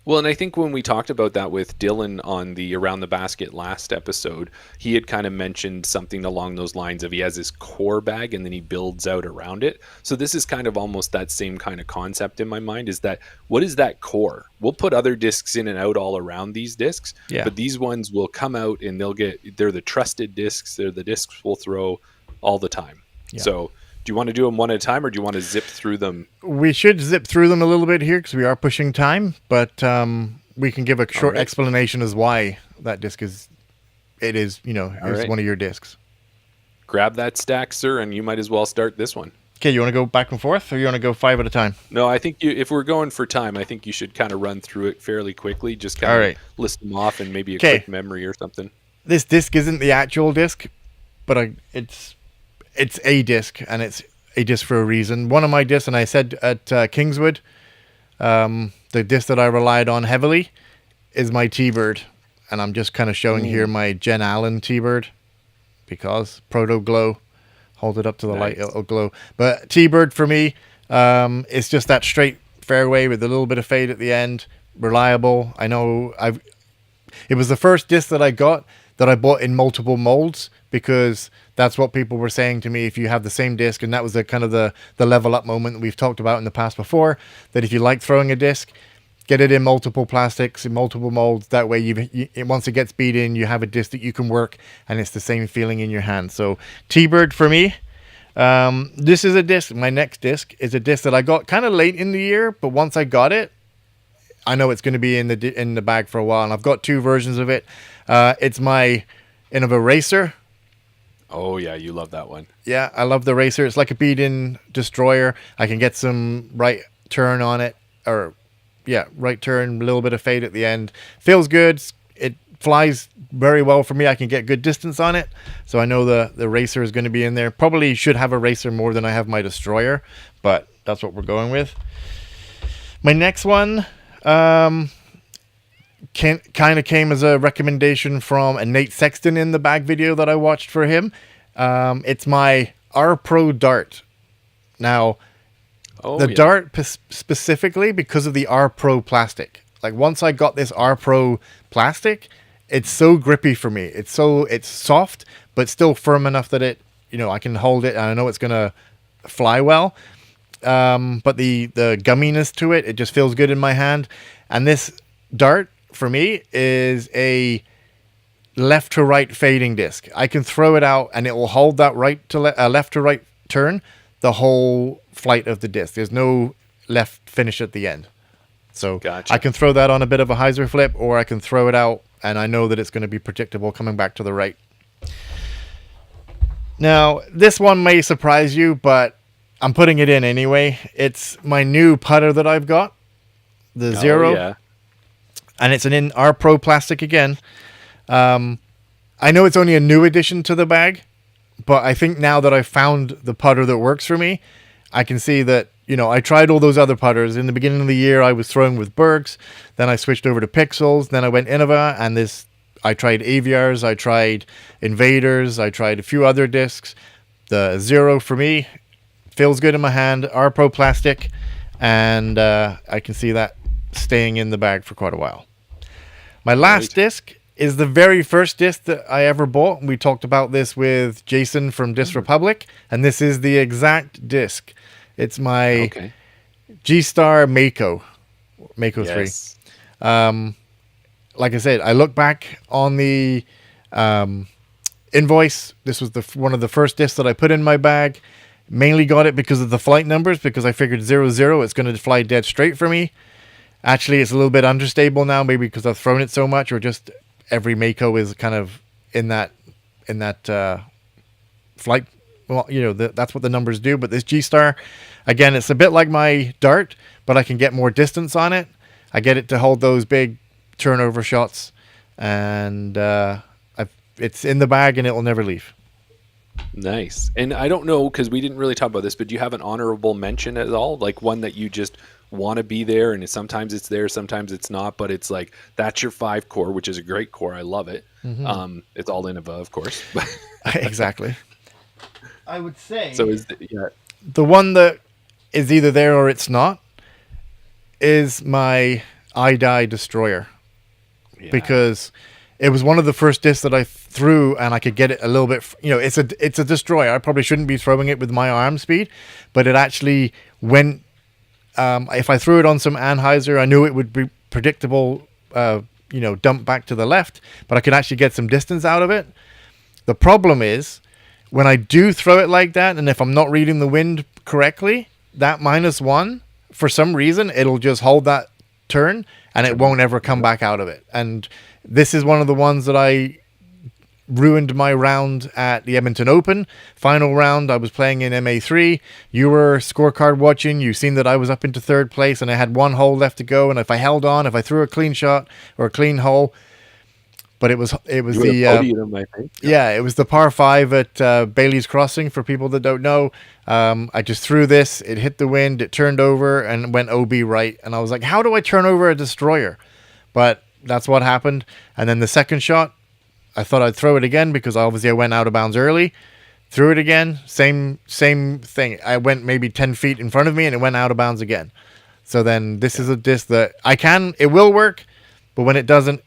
Well, and I think when we talked about that with Dylan on the Around the Basket last episode, he had kind of mentioned something along those lines of he has his core bag and then he builds out around it. So this is kind of almost that same kind of concept in my mind, is that what is that core? We'll put other discs in and out all around these discs, but these ones will come out and they're the trusted discs. They're the discs we'll throw all the time. Yeah. So do you want to do them one at a time, or do you want to zip through them? We should zip through them a little bit here because we are pushing time, but we can give a short explanation as why that disc is one of your discs. Grab that stack, sir, and you might as well start this one. Okay, you want to go back and forth, or you want to go 5 at a time? No, I think if we're going for time, I think you should kind of run through it fairly quickly, just kind of list them off and maybe a quick memory or something. This disc isn't the actual disc, but it's a disc, and it's a disc for a reason. One of my discs, and I said at Kingswood, the disc that I relied on heavily is my T-Bird. And I'm just kind of showing here my Jen Allen T-Bird because Proto Glow. Hold it up to the light, it'll glow. But T-Bird for me, it's just that straight fairway with a little bit of fade at the end. Reliable. I know it was the first disc that I got that I bought in multiple molds, because that's what people were saying to me. If you have the same disc, and that was the kind of the level up moment that we've talked about in the past before, that if you like throwing a disc, get it in multiple plastics, in multiple molds. That way, once it gets beat in, you have a disc that you can work, and it's the same feeling in your hand. So T-Bird for me. This is a disc. My next disc is a disc that I got kind of late in the year, but once I got it, I know it's going to be in the bag for a while, and I've got 2 versions of it. It's my Innova Racer. Oh yeah, you love that one. Yeah, I love the Racer. It's like a beat-in destroyer. I can get some right turn on it, right turn, a little bit of fade at the end. Feels good. It flies very well for me. I can get good distance on it. So I know the racer is going to be in there. Probably should have a racer more than I have my destroyer, but that's what we're going with. My next one kind of came as a recommendation from a Nate Sexton in the bag video that I watched for him. It's my R Pro Dart. Now, Dart specifically because of the R Pro plastic. Like once I got this R Pro plastic, it's so grippy for me. It's soft, but still firm enough that it, I can hold it and I know it's gonna fly well. But the gumminess to it just feels good in my hand. And this dart for me is a left to right fading disc. I can throw it out and it will hold that left to right turn the whole flight of the disc. There's no left finish at the end. So gotcha. I can throw that on a bit of a hyzer flip, or I can throw it out and I know that it's going to be predictable coming back to the right. Now, this one may surprise you, but I'm putting it in anyway. It's my new putter that I've got, the Zero. Yeah. And it's an R Pro plastic again. I know it's only a new addition to the bag, but I think now that I've found the putter that works for me, I can see that, I tried all those other putters. In the beginning of the year, I was throwing with Berks. Then I switched over to Pixels. Then I went Innova, and I tried Aviars. I tried Invaders. I tried a few other discs. The Zero, for me, feels good in my hand. R Pro plastic, and I can see that staying in the bag for quite a while. My last disc is the very first disc that I ever bought. We talked about this with Jason from Disc Republic, and this is the exact disc. It's my G-Star Mako 3. Like I said, I look back on the invoice. This was one of the first discs that I put in my bag. Mainly got it because of the flight numbers, because I figured 0-0, it's going to fly dead straight for me. Actually, it's a little bit unstable now, maybe because I've thrown it so much, or just every Mako is kind of in that flight. Well, that's what the numbers do. But this G-Star, again, it's a bit like my Dart, but I can get more distance on it. I get it to hold those big turnover shots, and it's in the bag and it will never leave. Nice. And I don't know, because we didn't really talk about this, but do you have an honorable mention at all? Like one that you just want to be there, and sometimes it's there, sometimes it's not, but it's like, that's your 5 core, which is a great core. I love it. Mm-hmm. It's all Innova, of course. Exactly. I would say. So the one that is either there or it's not is my iDie Destroyer. Yeah. Because it was one of the first discs that I threw, and I could get it a little bit. It's a destroyer. I probably shouldn't be throwing it with my arm speed, but it actually went. If I threw it on some Anheuser, I knew it would be predictable. Dump back to the left, but I could actually get some distance out of it. The problem is when I do throw it like that, and if I'm not reading the wind correctly, that -1, for some reason, it'll just hold that turn and it won't ever come back out of it. And this is one of the ones that I ruined my round at the Edmonton Open. Final round, I was playing in MA3. You were scorecard watching. You seen that I was up into 3rd place and I had 1 hole left to go. And if I held on, if I threw a clean shot or a clean hole, but it was the podium, I think. It was the par 5 at Bailey's Crossing. For people that don't know, I just threw this. It hit the wind. It turned over and went OB right. And I was like, how do I turn over a destroyer? But that's what happened. And then the second shot, I thought I'd throw it again because obviously I went out of bounds early. Threw it again. Same thing. I went maybe 10 feet in front of me and it went out of bounds again. So then this is a disc that it will work, but when it doesn't,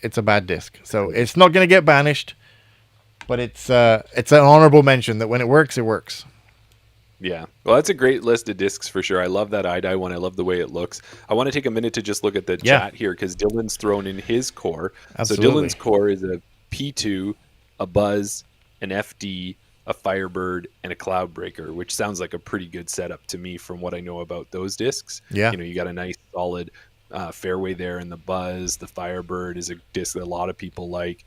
it's a bad disc. So it's not going to get banished, but it's an honorable mention that when it works, it works. Yeah. Well, that's a great list of discs for sure. I love that iDie one. I love the way it looks. I want to take a minute to just look at the chat here because Dylan's thrown in his core. Absolutely. So Dylan's core is a P2, a Buzz, an FD, a Firebird, and a Cloudbreaker, which sounds like a pretty good setup to me from what I know about those discs. Yeah. You got a nice solid fairway there in the Buzz. The Firebird is a disc that a lot of people like.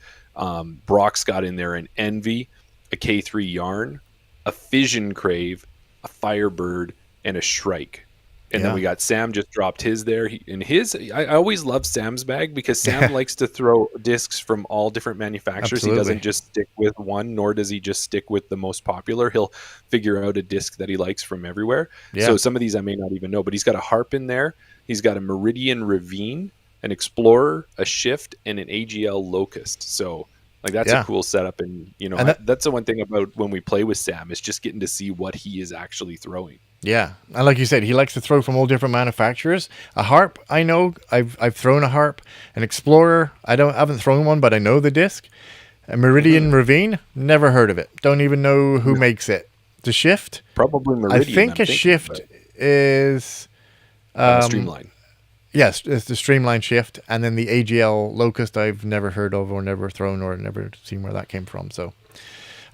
Brock's got in there an Envy, a K3 Yarn, a Fission Crave, a Firebird, and a Shrike. And then we got Sam just dropped his there. I always love Sam's bag because Sam likes to throw discs from all different manufacturers. Absolutely. He doesn't just stick with one, nor does he just stick with the most popular. He'll figure out a disc that he likes from everywhere. Yeah. So some of these I may not even know, but he's got a Harp in there. He's got a Meridian Ravine, an Explorer, a Shift, and an AGL Locust. So like that's a cool setup. And you know, that's the one thing about when we play with Sam is just getting to see what he is actually throwing. Yeah, and like you said, he likes to throw from all different manufacturers. A Harp, I know, I've thrown a Harp. An Explorer, I haven't thrown one, but I know the disc. A Meridian Ravine, never heard of it. Don't even know who makes it. The Shift, probably Meridian. I think a Shift is Streamline. Yes, it's the Streamline Shift, and then the AGL Locust I've never heard of or never thrown or never seen where that came from. So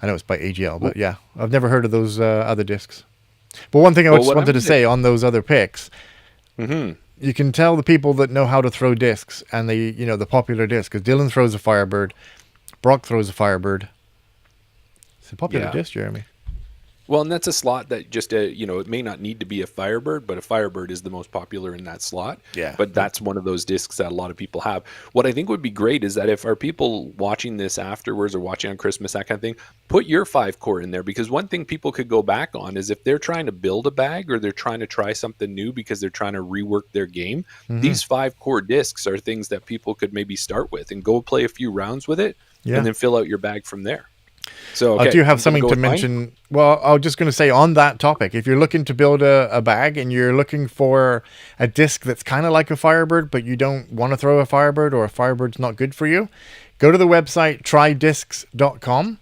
I know it's by AGL, but yeah, I've never heard of those other discs. But one thing I just wanted to say on those other picks, you can tell the people that know how to throw discs and the popular disc, because Dylan throws a Firebird, Brock throws a Firebird. It's a popular disc, Jeremy. Well, and that's a slot that just, it may not need to be a Firebird, but a Firebird is the most popular in that slot. Yeah. But that's one of those discs that a lot of people have. What I think would be great is that if our people watching this afterwards or watching on Christmas, that kind of thing, put your 5-core in there. Because one thing people could go back on is if they're trying to build a bag or they're trying to try something new because they're trying to rework their game, these 5-core discs are things that people could maybe start with and go play a few rounds with it and then fill out your bag from there. So I do have something to mention. Well, I was just going to say on that topic, if you're looking to build a bag and you're looking for a disc that's kind of like a Firebird, but you don't want to throw a Firebird or a Firebird's not good for you, go to the website trydiscs.com.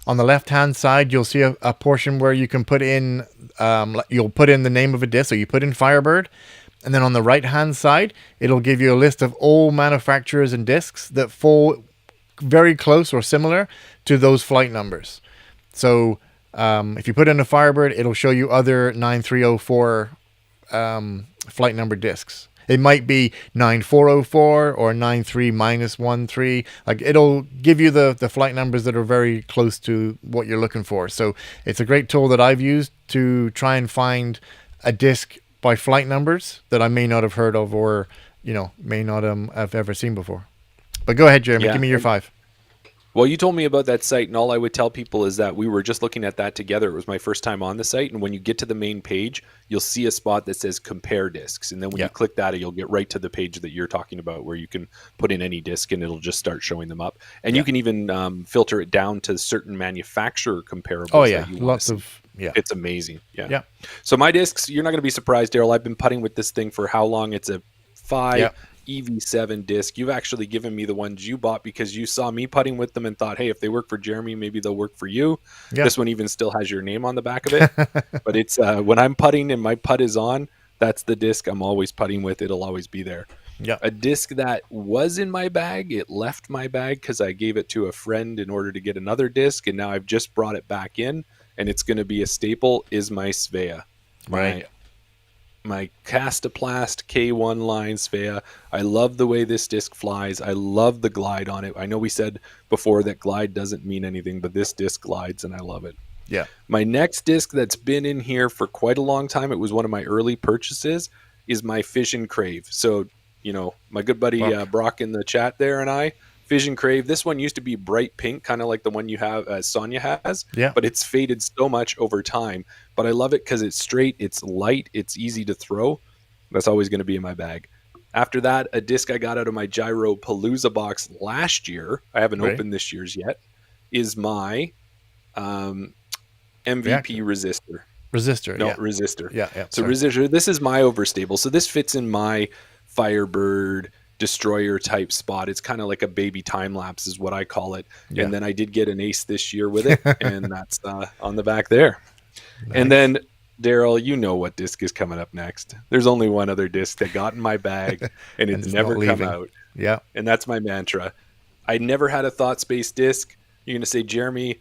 On the left-hand side, you'll see a portion where you can put in, you'll put in the name of a disc, so you put in Firebird. And then on the right-hand side, it'll give you a list of all manufacturers and discs that fall very close or similar to those flight numbers. So if you put in a Firebird, it'll show you other 9304 flight number discs. It might be 9404 or 93-13. Like it'll give you the flight numbers that are very close to what you're looking for. So it's a great tool that I've used to try and find a disc by flight numbers that I may not have heard of or may not have ever seen before. But go ahead, Jeremy. Give me your 5. Well, you told me about that site, and all I would tell people is that we were just looking at that together. It was my first time on the site, and when you get to the main page, you'll see a spot that says compare discs, and then when you click that, you'll get right to the page that you're talking about where you can put in any disc, and it'll just start showing them up. And you can even filter it down to certain manufacturer comparables. Oh, yeah. Lots of... Yeah. It's amazing. Yeah. So my discs, you're not going to be surprised, Daryl. I've been putting with this thing for how long? It's a 5... EV7 disc. You've actually given me the ones you bought because you saw me putting with them and thought, hey, if they work for Jeremy, maybe they'll work for you. This one even still has your name on the back of it. But it's when I'm putting and my putt is on, that's the disc I'm always putting with. It'll always be there. A disc that was in my bag, it left my bag because I gave it to a friend in order to get another disc, and now I've just brought it back in, and it's going to be a staple, is my Svea. My Castoplast K1 line Svea. I love the way this disc flies. I love the glide on it. I know we said before that glide doesn't mean anything, but this disc glides and I love it. Yeah. My next disc that's been in here for quite a long time, it was one of my early purchases, is my Fission Crave. So, my good buddy Brock in the chat there and I, Fission Crave. This one used to be bright pink, kind of like the one you have, Sonia has. But it's faded so much over time. But I love it because it's straight, it's light, it's easy to throw. That's always going to be in my bag. After that, a disc I got out of my Gyro Palooza box last year, I haven't opened this year's yet, is my MVP Resistor. Resistor. So Resistor, this is my overstable. So this fits in my Firebird destroyer type spot. It's kind of like a baby time lapse is what I call it. And then I did get an ace this year with it, and that's on the back there. And then Daryl, you know what disc is coming up next. There's only one other disc that got in my bag and it's never come out. And that's my mantra. I never had a Thought Space disc. You're going to say, Jeremy,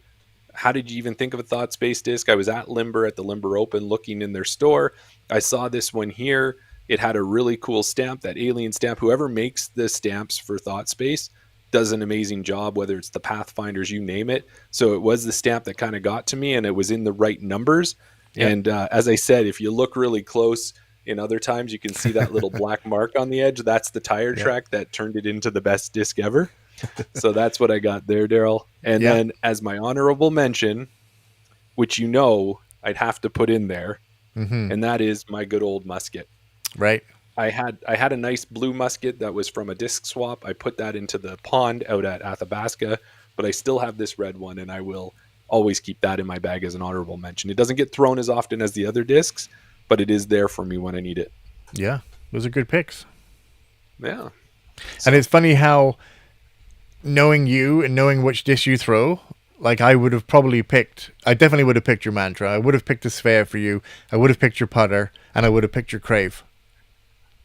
how did you even think of a Thought Space disc? I was at Limber at the Limber Open looking in their store. I saw this one here. It had a really cool stamp, that alien stamp. Whoever makes the stamps for Thought Space does an amazing job, whether it's the Pathfinders, you name it. So it was the stamp that kind of got to me, and it was in the right numbers. And as I said, if you look really close, In other times, you can see that little black mark on the edge. That's the tire Yeah. track that turned it into the best disc ever. So that's what I got there, Daryl. And Yeah. then as my honorable mention, which I'd have to put in there, and that is my good old musket. Right. I had a nice blue musket that was from a disc swap. I put that into the pond out at Athabasca, but I still have this red one, and I will always keep that in my bag as an honorable mention. It doesn't get thrown as often as the other discs, but it is there for me when I need it. Yeah. Those are good picks. Yeah. And it's funny how, knowing you and knowing which disc you throw, like I definitely would have picked your Mantra. I would have picked a Sphere for you. I would have picked your putter, and I would have picked your Crave.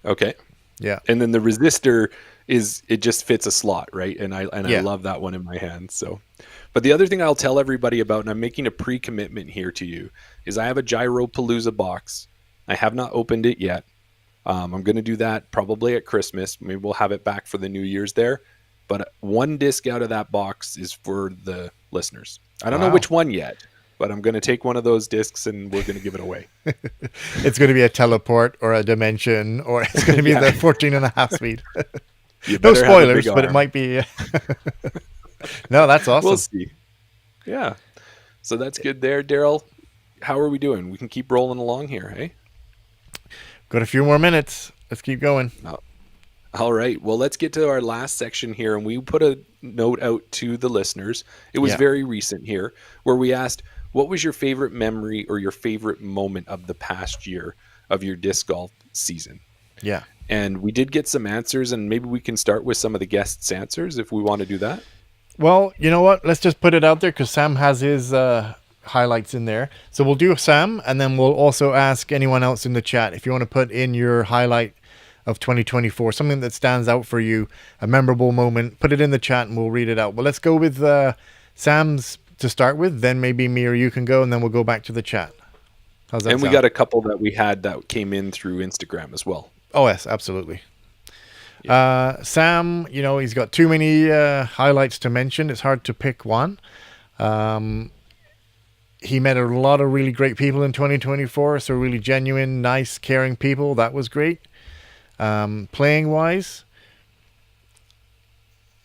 Okay. Yeah. And then the resistor it just fits a slot, right? And I Yeah. love that one in my hand. So, but the other thing I'll tell everybody about, and I'm making a pre-commitment here to you, is I have a Gyropalooza box. I have not opened it yet. I'm going to do that probably at Christmas. Maybe we'll have it back for the New Year's there. But one disc out of that box is for the listeners. I don't know Wow. which one yet, but I'm going to take one of those discs and we're going to give it away. It's going to be a teleport or a dimension, or it's going to be Yeah. the 14.5 speed. You No better have a spoilers, big but it arm. might be. No, that's awesome. We'll see. Yeah. So that's good there, Daryl. How are we doing? We can keep rolling along here, hey? Got a few more minutes. Let's keep going. All right. Well, let's get to our last section here. And we put a note out to the listeners. It was Yeah. very recent here, where we asked, what was your favorite memory or your favorite moment of the past year of your disc golf season? Yeah. And we did get some answers, and maybe we can start with some of the guests' answers if we want to do that. Well, you know what? Let's just put it out there because Sam has his highlights in there. So we'll do Sam, and then we'll also ask anyone else in the chat if you want to put in your highlight of 2024, something that stands out for you, a memorable moment. Put it in the chat, and we'll read it out. Well, let's go with Sam's to start with. Then maybe me or you can go, and then we'll go back to the chat. How's that And we sound? got a couple that we had that came in through Instagram as well. Oh, yes, absolutely. Sam, he's got too many highlights to mention. It's hard to pick one. He met a lot of really great people in 2024. So really genuine, nice, caring people. That was great. Playing wise,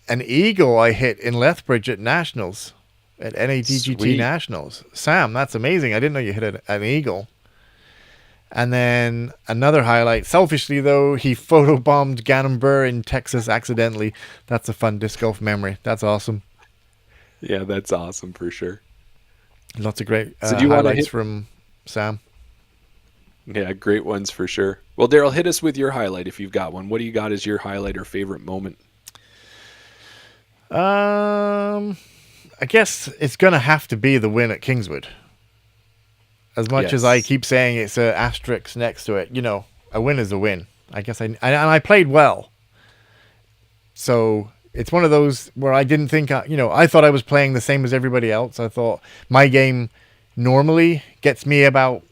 an eagle I hit in Lethbridge at Nationals, at NADGT Sweet. Nationals. Sam, that's amazing. I didn't know you hit an eagle. And then another highlight, selfishly though, he photobombed Gannon Burr in Texas accidentally. That's a fun disc golf memory. That's awesome. Yeah, that's awesome for sure. Lots of great So do you wanna highlights hit- from Sam. Yeah, great ones for sure. Well, Daryl, hit us with your highlight if you've got one. What do you got as your highlight or favorite moment? I guess it's going to have to be the win at Kingswood. As much as I Yes. keep saying it's an asterisk next to it, a win is a win. I guess I played well. So it's one of those where I didn't think, I thought I was playing the same as everybody else. I thought my game normally gets me about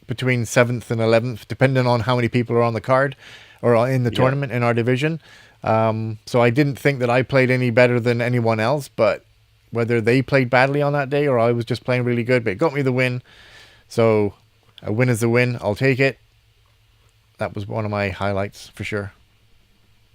between 7th and 11th, depending on how many people are on the card or in the tournament in our division. So I didn't think that I played any better than anyone else, but whether they played badly on that day or I was just playing really good, but it got me the win. So a win is a win. I'll take it. That was one of my highlights for sure.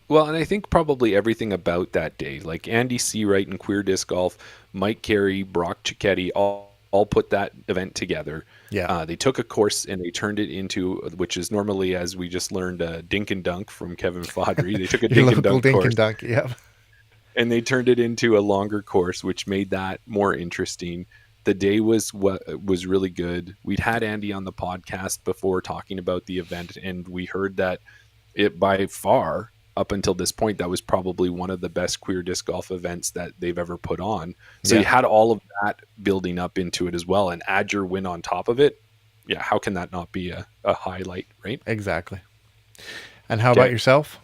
Well, and I think probably everything about that day, like Andy Seawright and Queer Disc Golf, Mike Carey, Brock Cicchetti, all put that event together. Yeah. They took a course and they turned it into, which is normally, as we just learned, Dink and Dunk from Kevin Fodry. They took a Your Dink and local Dunk dink course and dunk. Yep. and they turned it into a longer course, which made that more interesting. The day was really good. We'd had Andy on the podcast before talking about the event, and we heard that it by far, up until this point, that was probably one of the best queer disc golf events that they've ever put on. So you had all of that building up into it as well, and add your win on top of it. Yeah, how can that not be a highlight, right? Exactly. And how about yourself?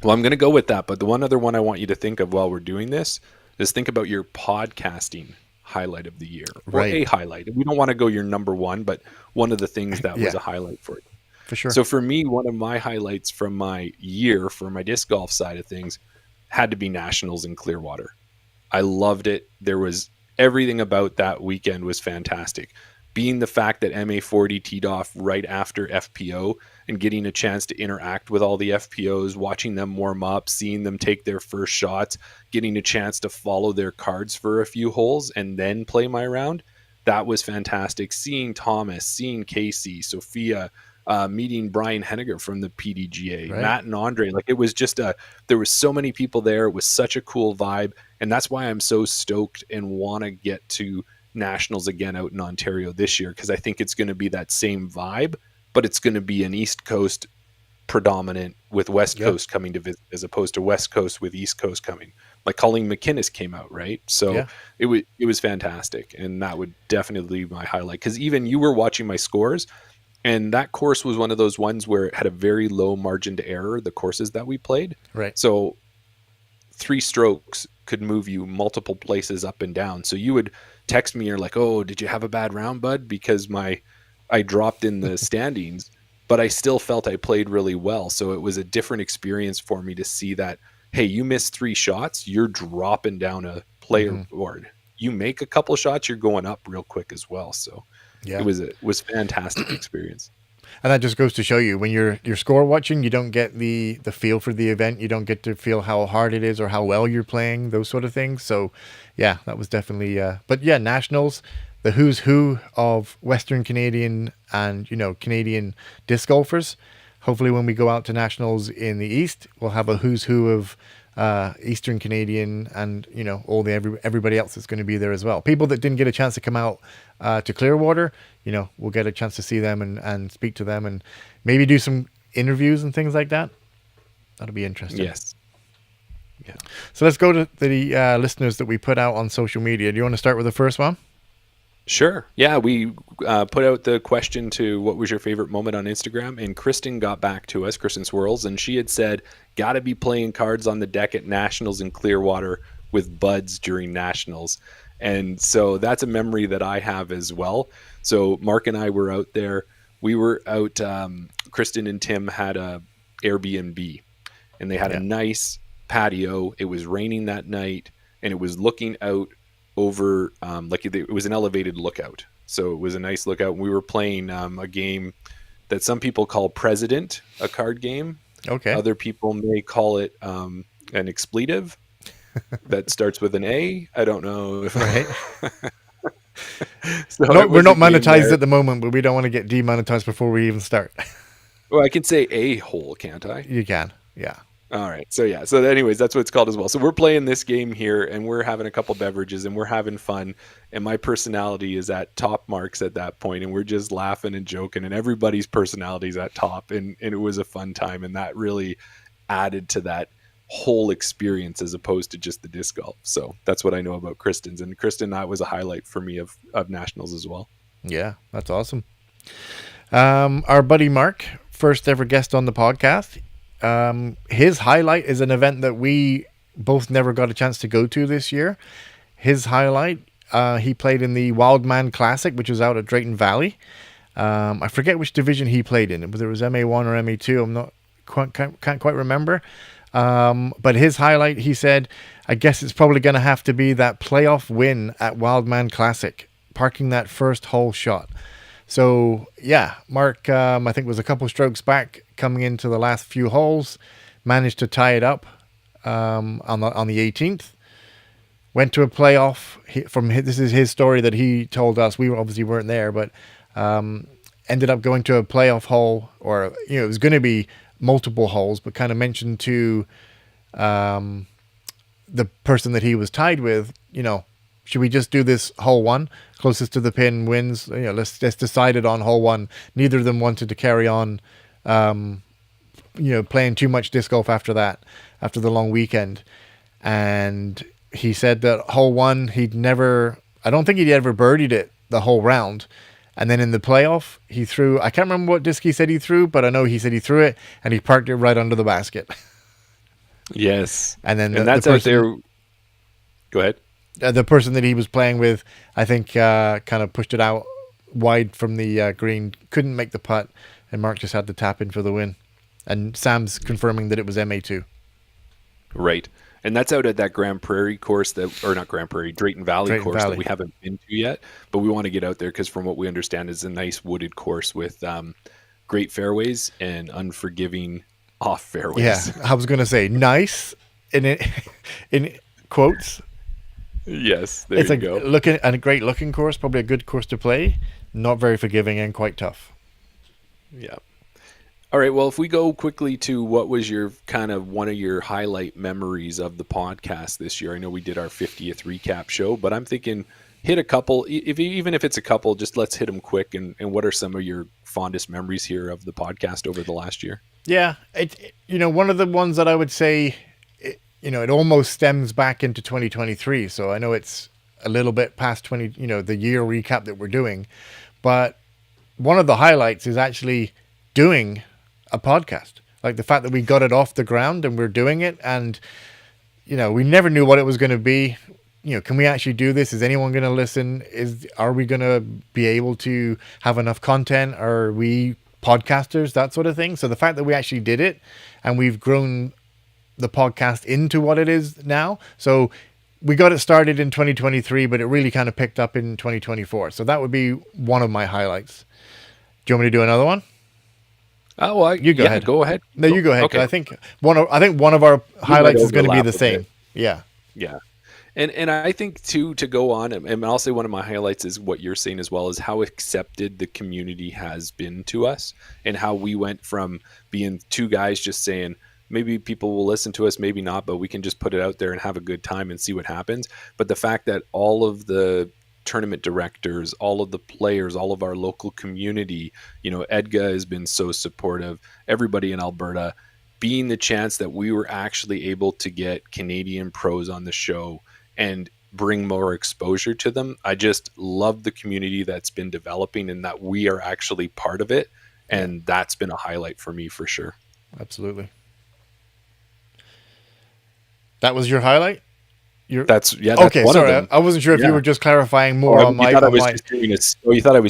Well, I'm going to go with that, but the one other one I want you to think of while we're doing this is think about your podcasting highlight of the year, or Right. a highlight. We don't want to go your number one, but one of the things that was Yeah. a highlight for you. For sure. So for me, one of my highlights from my year, for my disc golf side of things, had to be Nationals in Clearwater. I loved it. There was everything about that weekend was fantastic. being the fact that MA40 teed off right after FPO and getting a chance to interact with all the FPOs, watching them warm up, seeing them take their first shots, getting a chance to follow their cards for a few holes and then play my round. That was fantastic. Seeing Thomas, seeing Casey, Sophia, meeting Brian Henniger from the PDGA, Right. Matt and Andre. Like, it was just there was so many people there. It was such a cool vibe. And that's why I'm so stoked and want to get to nationals again out in Ontario this year, because I think it's going to be that same vibe, but it's going to be an East Coast predominant with West Coast coming to visit, as opposed to West Coast with East Coast coming. Like Colleen McInnes came out, right? So it was fantastic, and that would definitely be my highlight, because even you were watching my scores, and that course was one of those ones where it had a very low margin to error, the courses that we played. Right. So 3 strokes could move you multiple places up and down. So you would text me, you're like, oh, did you have a bad round, bud? Because I dropped in the standings, but I still felt I played really well. So it was a different experience for me to see that, hey, you missed 3 shots, you're dropping down a player board. You make a couple shots, you're going up real quick as well. So it was fantastic experience. And that just goes to show you, when you're score watching, you don't get the feel for the event. You don't get to feel how hard it is or how well you're playing, those sort of things. So, yeah, that was definitely. But yeah, nationals, the who's who of Western Canadian and Canadian disc golfers. Hopefully, when we go out to nationals in the East, we'll have a who's who of Eastern Canadian and all everybody else that's going to be there as well. People that didn't get a chance to come out to Clearwater, we'll get a chance to see them and speak to them and maybe do some interviews and things like that. That'll be interesting. Yes. Yeah. So let's go to the listeners that we put out on social media. Do you want to start with the first one? Sure. Yeah, we put out the question to what was your favorite moment on Instagram, and Kristen got back to us, Kristen Swirls, and she had said, gotta be playing cards on the deck at Nationals in Clearwater with buds during Nationals. And so that's a memory that I have as well. So Mark and I were out there. We were out, Kristen and Tim had a Airbnb, and they had a nice patio. It was raining that night, and it was looking out over it was an elevated lookout, so it was a nice lookout. We were playing a game that some people call President, a card game. Okay. Other people may call it an expletive that starts with an A. I don't know if So no, we're not monetized monetized at the moment, but we don't want to get demonetized before we even start. Well, I can say a hole, can't I? You can, yeah. All right. So yeah. So anyways, that's what it's called as well. So we're playing this game here, and we're having a couple beverages, and we're having fun. And my personality is at top marks at that point, and we're just laughing and joking, and everybody's personality is at top, and it was a fun time, and that really added to that whole experience as opposed to just the disc golf. So that's what I know about Kristen's, and Kristen, that was a highlight for me of nationals as well. Yeah, that's awesome. Our buddy Mark, first ever guest on the podcast. His highlight is an event that we both never got a chance to go to this year. His highlight, he played in the Wildman Classic, which was out at Drayton Valley. I forget which division he played in, whether it was MA1 or MA2. I'm not can't quite remember. But his highlight, he said, I guess it's probably going to have to be that playoff win at Wildman Classic, parking that first hole shot. So, yeah, Mark, I think, was a couple strokes back coming into the last few holes, managed to tie it up on the 18th. Went to a playoff. This is his story that he told us. We obviously weren't there, but ended up going to a playoff hole, or it was going to be multiple holes, but kind of mentioned to the person that he was tied with, should we just do this hole one? Closest to the pin wins. Let's decide it on hole one. Neither of them wanted to carry on, playing too much disc golf after that, after the long weekend. And he said that hole one, I don't think he'd ever birdied it the whole round. And then in the playoff, he threw, I can't remember what disc he said he threw, but I know he said he threw it and he parked it right under the basket. Yes. And then that's out there. Go ahead. The person that he was playing with, I think, kind of pushed it out wide from the green, couldn't make the putt, and Mark just had to tap in for the win. And Sam's confirming that it was MA2. Right. And that's out at that Grand Prairie course or not Grand Prairie, Drayton Valley Drayton course Valley. that we haven't been to yet, but we want to get out there because from what we understand is a nice wooded course with great fairways and unforgiving off fairways. Yeah, I was going to say nice in quotes. Yes, there It's you a go. a great looking course, probably a good course to play. Not very forgiving and quite tough. Yeah. All right. Well, if we go quickly to what was your kind of one of your highlight memories of the podcast this year? I know we did our 50th recap show, but I'm thinking hit a couple, even if it's a couple, just let's hit them quick. And what are some of your fondest memories here of the podcast over the last year? Yeah, one of the ones that I would say, it almost stems back into 2023. So I know it's a little bit past the year recap that we're doing, but one of the highlights is actually doing a podcast. Like the fact that we got it off the ground and we're doing it, and we never knew what it was going to be. Can we actually do this? Is anyone going to listen? Are we going to be able to have enough content? Are we podcasters? That sort of thing. So the fact that we actually did it and we've grown the podcast into what it is now. So we got it started in 2023, but it really kind of picked up in 2024. So that would be one of my highlights. Do you want me to do another one? Oh, well, You go ahead. Go ahead. No, you go ahead. 'Cause Okay. I think one of our highlights is going to be overlap the a same. bit. Yeah. Yeah. And I think too, to go on, and I'll say one of my highlights is what you're saying as well, is how accepted the community has been to us, and how we went from being two guys just saying maybe people will listen to us, maybe not, but we can just put it out there and have a good time and see what happens. But the fact that all of the tournament directors, all of the players, all of our local community, Edga has been so supportive, everybody in Alberta, being the chance that we were actually able to get Canadian pros on the show and bring more exposure to them. I just love the community that's been developing and that we are actually part of it. And that's been a highlight for me for sure. Absolutely. That was your highlight? That's okay. one Sorry, of them. I wasn't sure if you Yeah. were just clarifying more on my. You thought I was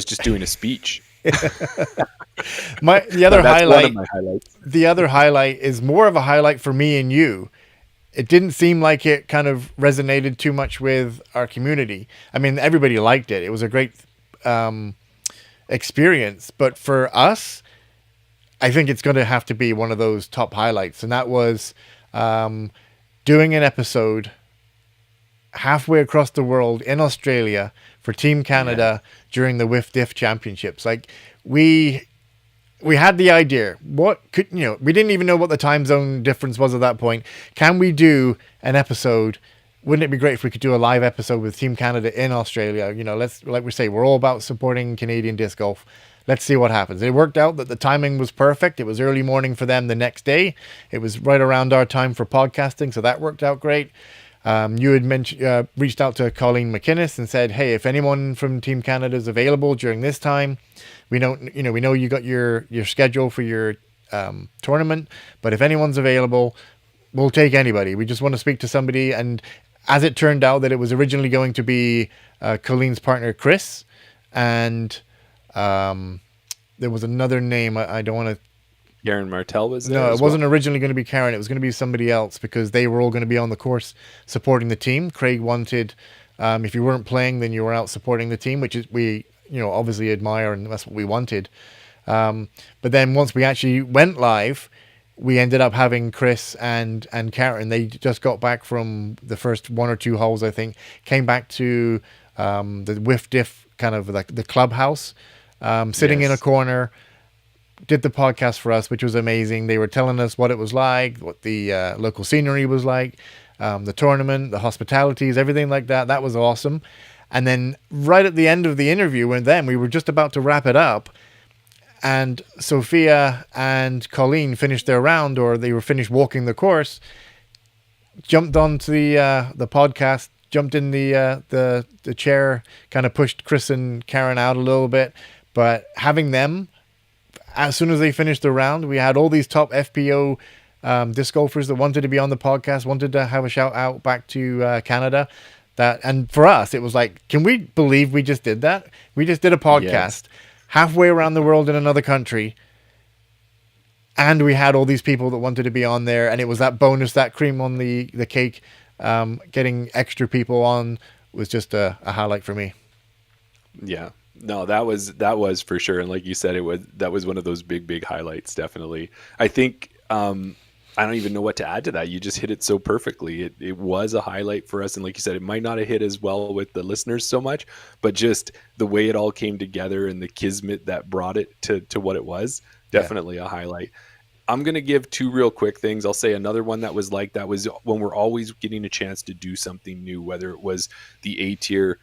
just doing a speech. The other No, that's one highlight. of my highlights. The other highlight is more of a highlight for me and you. It didn't seem like it kind of resonated too much with our community. I mean, everybody liked it. It was a great experience, but for us, I think it's going to have to be one of those top highlights, and that was doing an episode halfway across the world in Australia for Team Canada during the WIF Diff Championships. Like we had the idea. What could we didn't even know what the time zone difference was at that point. Can we do an episode? Wouldn't it be great if we could do a live episode with Team Canada in Australia? Let's, like we say, we're all about supporting Canadian disc golf. Let's see what happens. It worked out that the timing was perfect. It was early morning for them the next day. It was right around our time for podcasting, so that worked out great. You had reached out to Colleen McInnes and said, "Hey, if anyone from Team Canada is available during this time, we know you got your schedule for your tournament, but if anyone's available, we'll take anybody. We just want to speak to somebody." And as it turned out, that it was originally going to be Colleen's partner Chris, and there was another name. I don't want to. Karen Martell was there. No, as it wasn't well. originally going to be Karen. It was going to be somebody else because they were all going to be on the course supporting the team. Craig wanted, if you weren't playing, then you were out supporting the team, which is we obviously admire, and that's what we wanted. But then once we actually went live, we ended up having Chris and Karen. They just got back from the first one or two holes, I think, came back to the WIF Diff kind of like the clubhouse, sitting in a Yes. corner, did the podcast for us, which was amazing. They were telling us what it was like, what the local scenery was like, the tournament, the hospitalities, everything like that. That was awesome. And then right at the end of the interview, we were just about to wrap it up, and Sophia and Colleen finished their round, or they were finished walking the course, jumped onto the podcast, jumped in the chair, kind of pushed Chris and Karen out a little bit. But having them, as soon as they finished the round, we had all these top FPO disc golfers that wanted to be on the podcast, wanted to have a shout out back to Canada. And for us, it was like, can we believe we just did that? We just did a podcast halfway around the world in another country, and we had all these people that wanted to be on there, and it was that bonus, that cream on the cake. Getting extra people on was just a highlight for me. Yeah. No, that was for sure. And like you said, that was one of those big highlights, definitely. I think I don't even know what to add to that. You just hit it so perfectly. It was a highlight for us. And like you said, it might not have hit as well with the listeners so much, but just the way it all came together and the kismet that brought it to what it was, definitely a highlight. I'm going to give two real quick things. I'll say another one that was like that was when we're always getting a chance to do something new, whether it was the A tier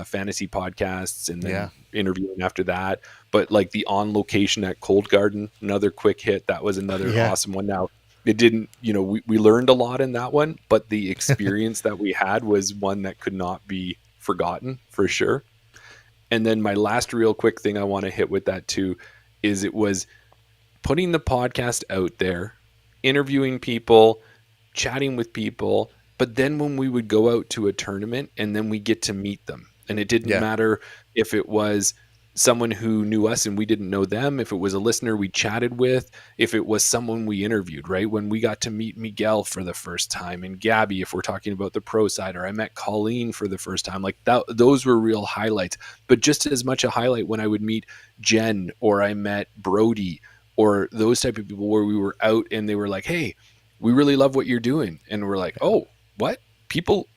fantasy podcasts and then interviewing after that. But like the On Location at Cold Garden, another quick hit. That was another awesome one. Now, it didn't, we learned a lot in that one, but the experience that we had was one that could not be forgotten for sure. And then my last real quick thing I want to hit with that too is it was putting the podcast out there, interviewing people, chatting with people, but then when we would go out to a tournament and then we get to meet them. And it didn't matter if it was someone who knew us and we didn't know them, if it was a listener we chatted with, if it was someone we interviewed, right? When we got to meet Miguel for the first time and Gabby, if we're talking about the pro side, or I met Colleen for the first time, like that, those were real highlights. But just as much a highlight when I would meet Jen or I met Brody or those type of people where we were out and they were like, hey, we really love what you're doing. And we're like, oh, what? People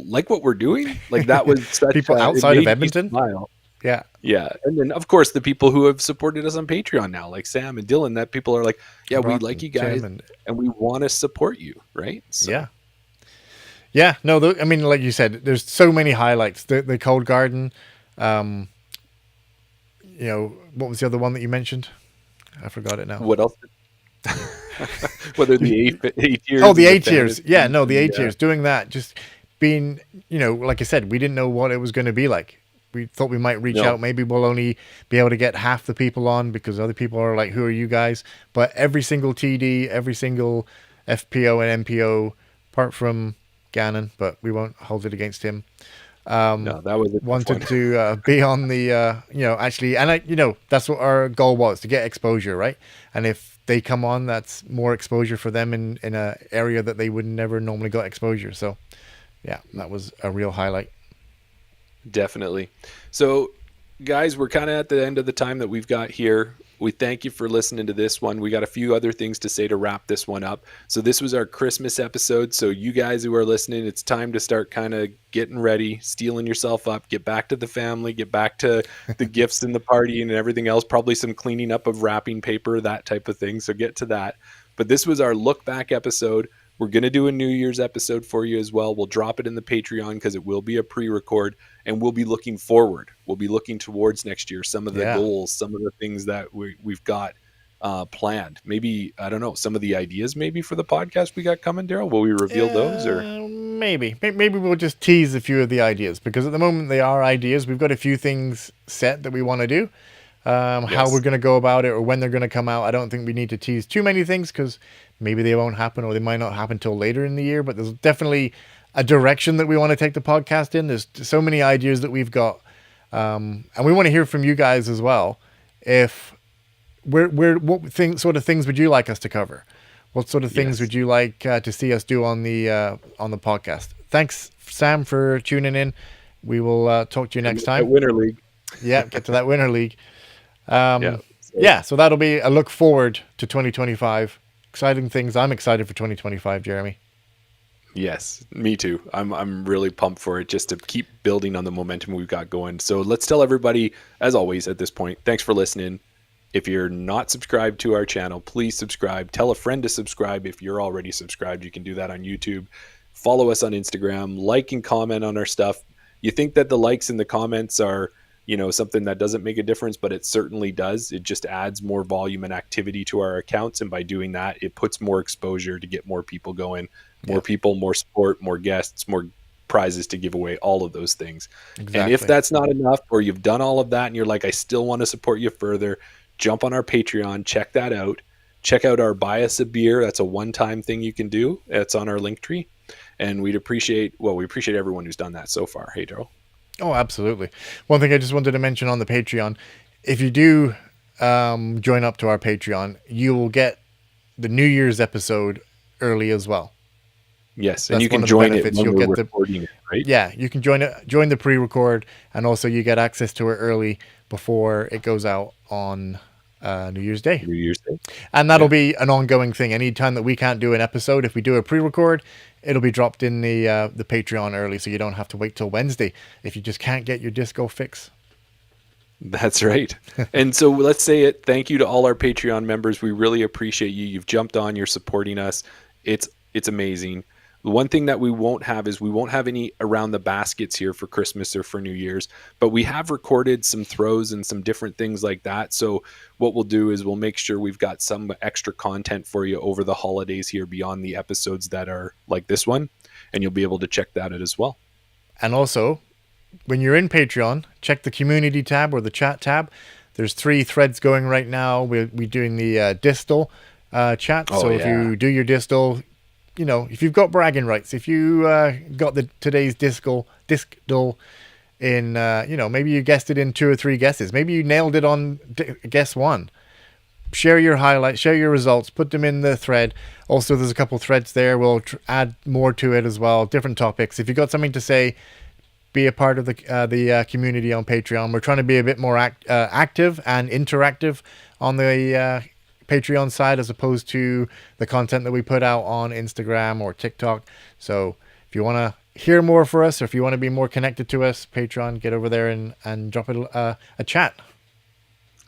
like what we're doing? Like that was such people outside of Edmonton? Yeah. Yeah. And then of course the people who have supported us on Patreon now, like Sam and Dylan, that people are like, yeah, we like you guys and we want to support you. Right. So. Yeah. Yeah. No, I mean, like you said, there's so many highlights. The Cold Garden, what was the other one that you mentioned? I forgot it now. What else? Whether the eight years. Oh, the 8 years. Yeah, no, the 8 years. Doing that, just being, like I said, we didn't know what it was going to be like. We thought we might reach out. Maybe we'll only be able to get half the people on because other people are like, who are you guys? But every single TD, every single FPO and MPO, apart from Gannon, but we won't hold it against him. No, that was wanted to be on the, actually, and that's what our goal was, to get exposure, right? And if they come on, that's more exposure for them in a area that they would never normally got exposure. So, yeah, that was a real highlight. Definitely. So, guys, we're kind of at the end of the time that we've got here. We thank you for listening to this one. We got a few other things to say to wrap this one up. So this was our Christmas episode. So you guys who are listening, it's time to start kind of getting ready, steeling yourself up, get back to the family, get back to the gifts and the party and everything else, probably some cleaning up of wrapping paper, that type of thing. So get to that. But this was our look back episode. We're going to do a New Year's episode for you as well. We'll drop it in the Patreon because it will be a pre-record, and we'll be looking forward. We'll be looking towards next year, some of the goals, some of the things that we've got planned. Maybe, I don't know, some of the ideas maybe for the podcast we got coming, Daryl. Will we reveal those? Or maybe we'll just tease a few of the ideas, because at the moment they are ideas. We've got a few things set that we want to do. How we're going to go about it or when they're going to come out, I don't think we need to tease too many things, because maybe they won't happen or they might not happen till later in the year. But there's definitely a direction that we want to take the podcast in. There's so many ideas that we've got, and we want to hear from you guys as well. If what sort of things would you like us to cover? What sort of things would you like to see us do on the podcast? Thanks, Sam, for tuning in. We will talk to you next time. Winter League. Yeah, get to that Winter League. So that'll be a look forward to 2025. Exciting things. I'm excited for 2025, Jeremy. Yes, me too. I'm really pumped for it, just to keep building on the momentum we've got going. So let's tell everybody, as always at this point, thanks for listening. If you're not subscribed to our channel, please subscribe. Tell a friend to subscribe. If you're already subscribed, you can do that on YouTube. Follow us on Instagram, like and comment on our stuff. You think that the likes and the comments are, something that doesn't make a difference, but it certainly does. It just adds more volume and activity to our accounts. And by doing that, it puts more exposure to get more people going, more people, more support, more guests, more prizes to give away, all of those things. Exactly. And if that's not enough, or you've done all of that and you're like, I still want to support you further, jump on our Patreon, check that out. Check out our Buy Us a Beer. That's a one-time thing you can do. It's on our Linktree. And we appreciate everyone who's done that so far. Hey, Daryl. Oh, absolutely. One thing I just wanted to mention on the Patreon, if you do join up to our Patreon, you will get the New Year's episode early as well. Yes, That's and you one can of the join it benefits. when You'll we're get the recording it, right? Yeah, you can join the pre-record, and also you get access to it early before it goes out on New Year's Day. New Year's Day. And that'll be an ongoing thing. Anytime that we can't do an episode, if we do a pre-record, it'll be dropped in the Patreon early, so you don't have to wait till Wednesday if you just can't get your disco fix. That's right. And so let's say it. Thank you to all our Patreon members. We really appreciate you. You've jumped on. You're supporting us. It's amazing. The one thing that we won't have is we won't have any around the baskets here for Christmas or for New Year's, but we have recorded some throws and some different things like that. So what we'll do is we'll make sure we've got some extra content for you over the holidays here beyond the episodes that are like this one, and you'll be able to check that out as well. And also, when you're in Patreon, check the community tab or the chat tab. There's 3 threads going right now. We're doing the distal chat. Oh, so if yeah. you do your distal, you know, if you've got bragging rights, if you got today's distal in, you know, maybe you guessed it in 2 or 3 guesses. Maybe you nailed it on guess 1. Share your highlights, share your results, put them in the thread. Also, there's a couple threads there. We'll add more to it as well, different topics. If you've got something to say, be a part of the community on Patreon. We're trying to be a bit more active and interactive on the Patreon side as opposed to the content that we put out on Instagram or TikTok. So if you want to hear more for us, or if you want to be more connected to us, Patreon, get over there and drop a chat.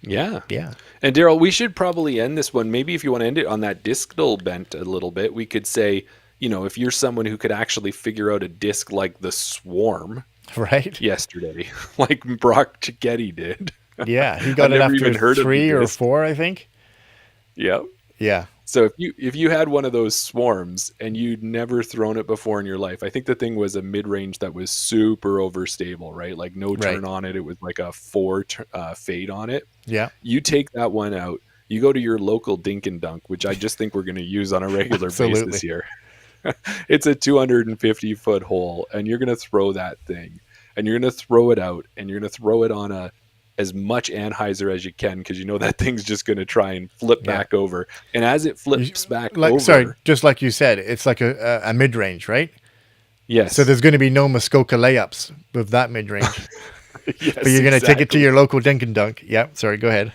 Yeah. Yeah. And Daryl, we should probably end this one. Maybe if you want to end it on that discal bent a little bit, we could say, you know, if you're someone who could actually figure out a disc like the Swarm Right? yesterday, like Brock Cicchetti did. Yeah. He got I've it never even after heard of 3 the or disc. 4, I think. Yep. Yeah. So if you had one of those Swarms and you'd never thrown it before in your life, I think the thing was a mid-range that was super overstable, right? Like no turn on it. It was like a 4 fade on it. Yeah. You take that one out, you go to your local Dink and Dunk, which I just think we're going to use on a regular Absolutely. basis here. It's a 250-foot hole, and you're going to throw that thing, and you're going to throw it out, and you're going to throw it on as much Anheuser as you can, because you know that thing's just going to try and flip back over. And as it flips back over... Sorry, just like you said, it's like a mid-range, right? Yes. So there's going to be no Muskoka layups with that mid-range. Yes, But you're going to take it to exactly. your local Dink and Dunk. Yeah, sorry, go ahead.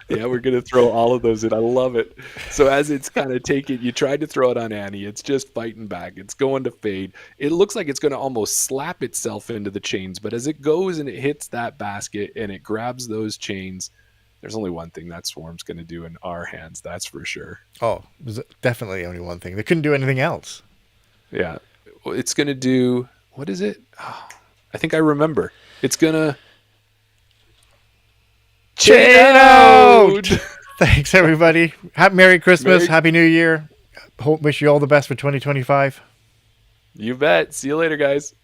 Yeah, we're going to throw all of those in. I love it. So as it's kind of taking, you tried to throw it on Annie. It's just fighting back. It's going to fade. It looks like it's going to almost slap itself into the chains. But as it goes and it hits that basket and it grabs those chains, there's only one thing that Swarm's going to do in our hands. That's for sure. Oh, there's definitely only one thing. They couldn't do anything else. Yeah. Well, it's going to do, what is it? Oh, I think I remember. It's going to... Chain out! Thanks, everybody. Merry Christmas. Happy New Year. Wish you all the best for 2025. You bet. See you later, guys.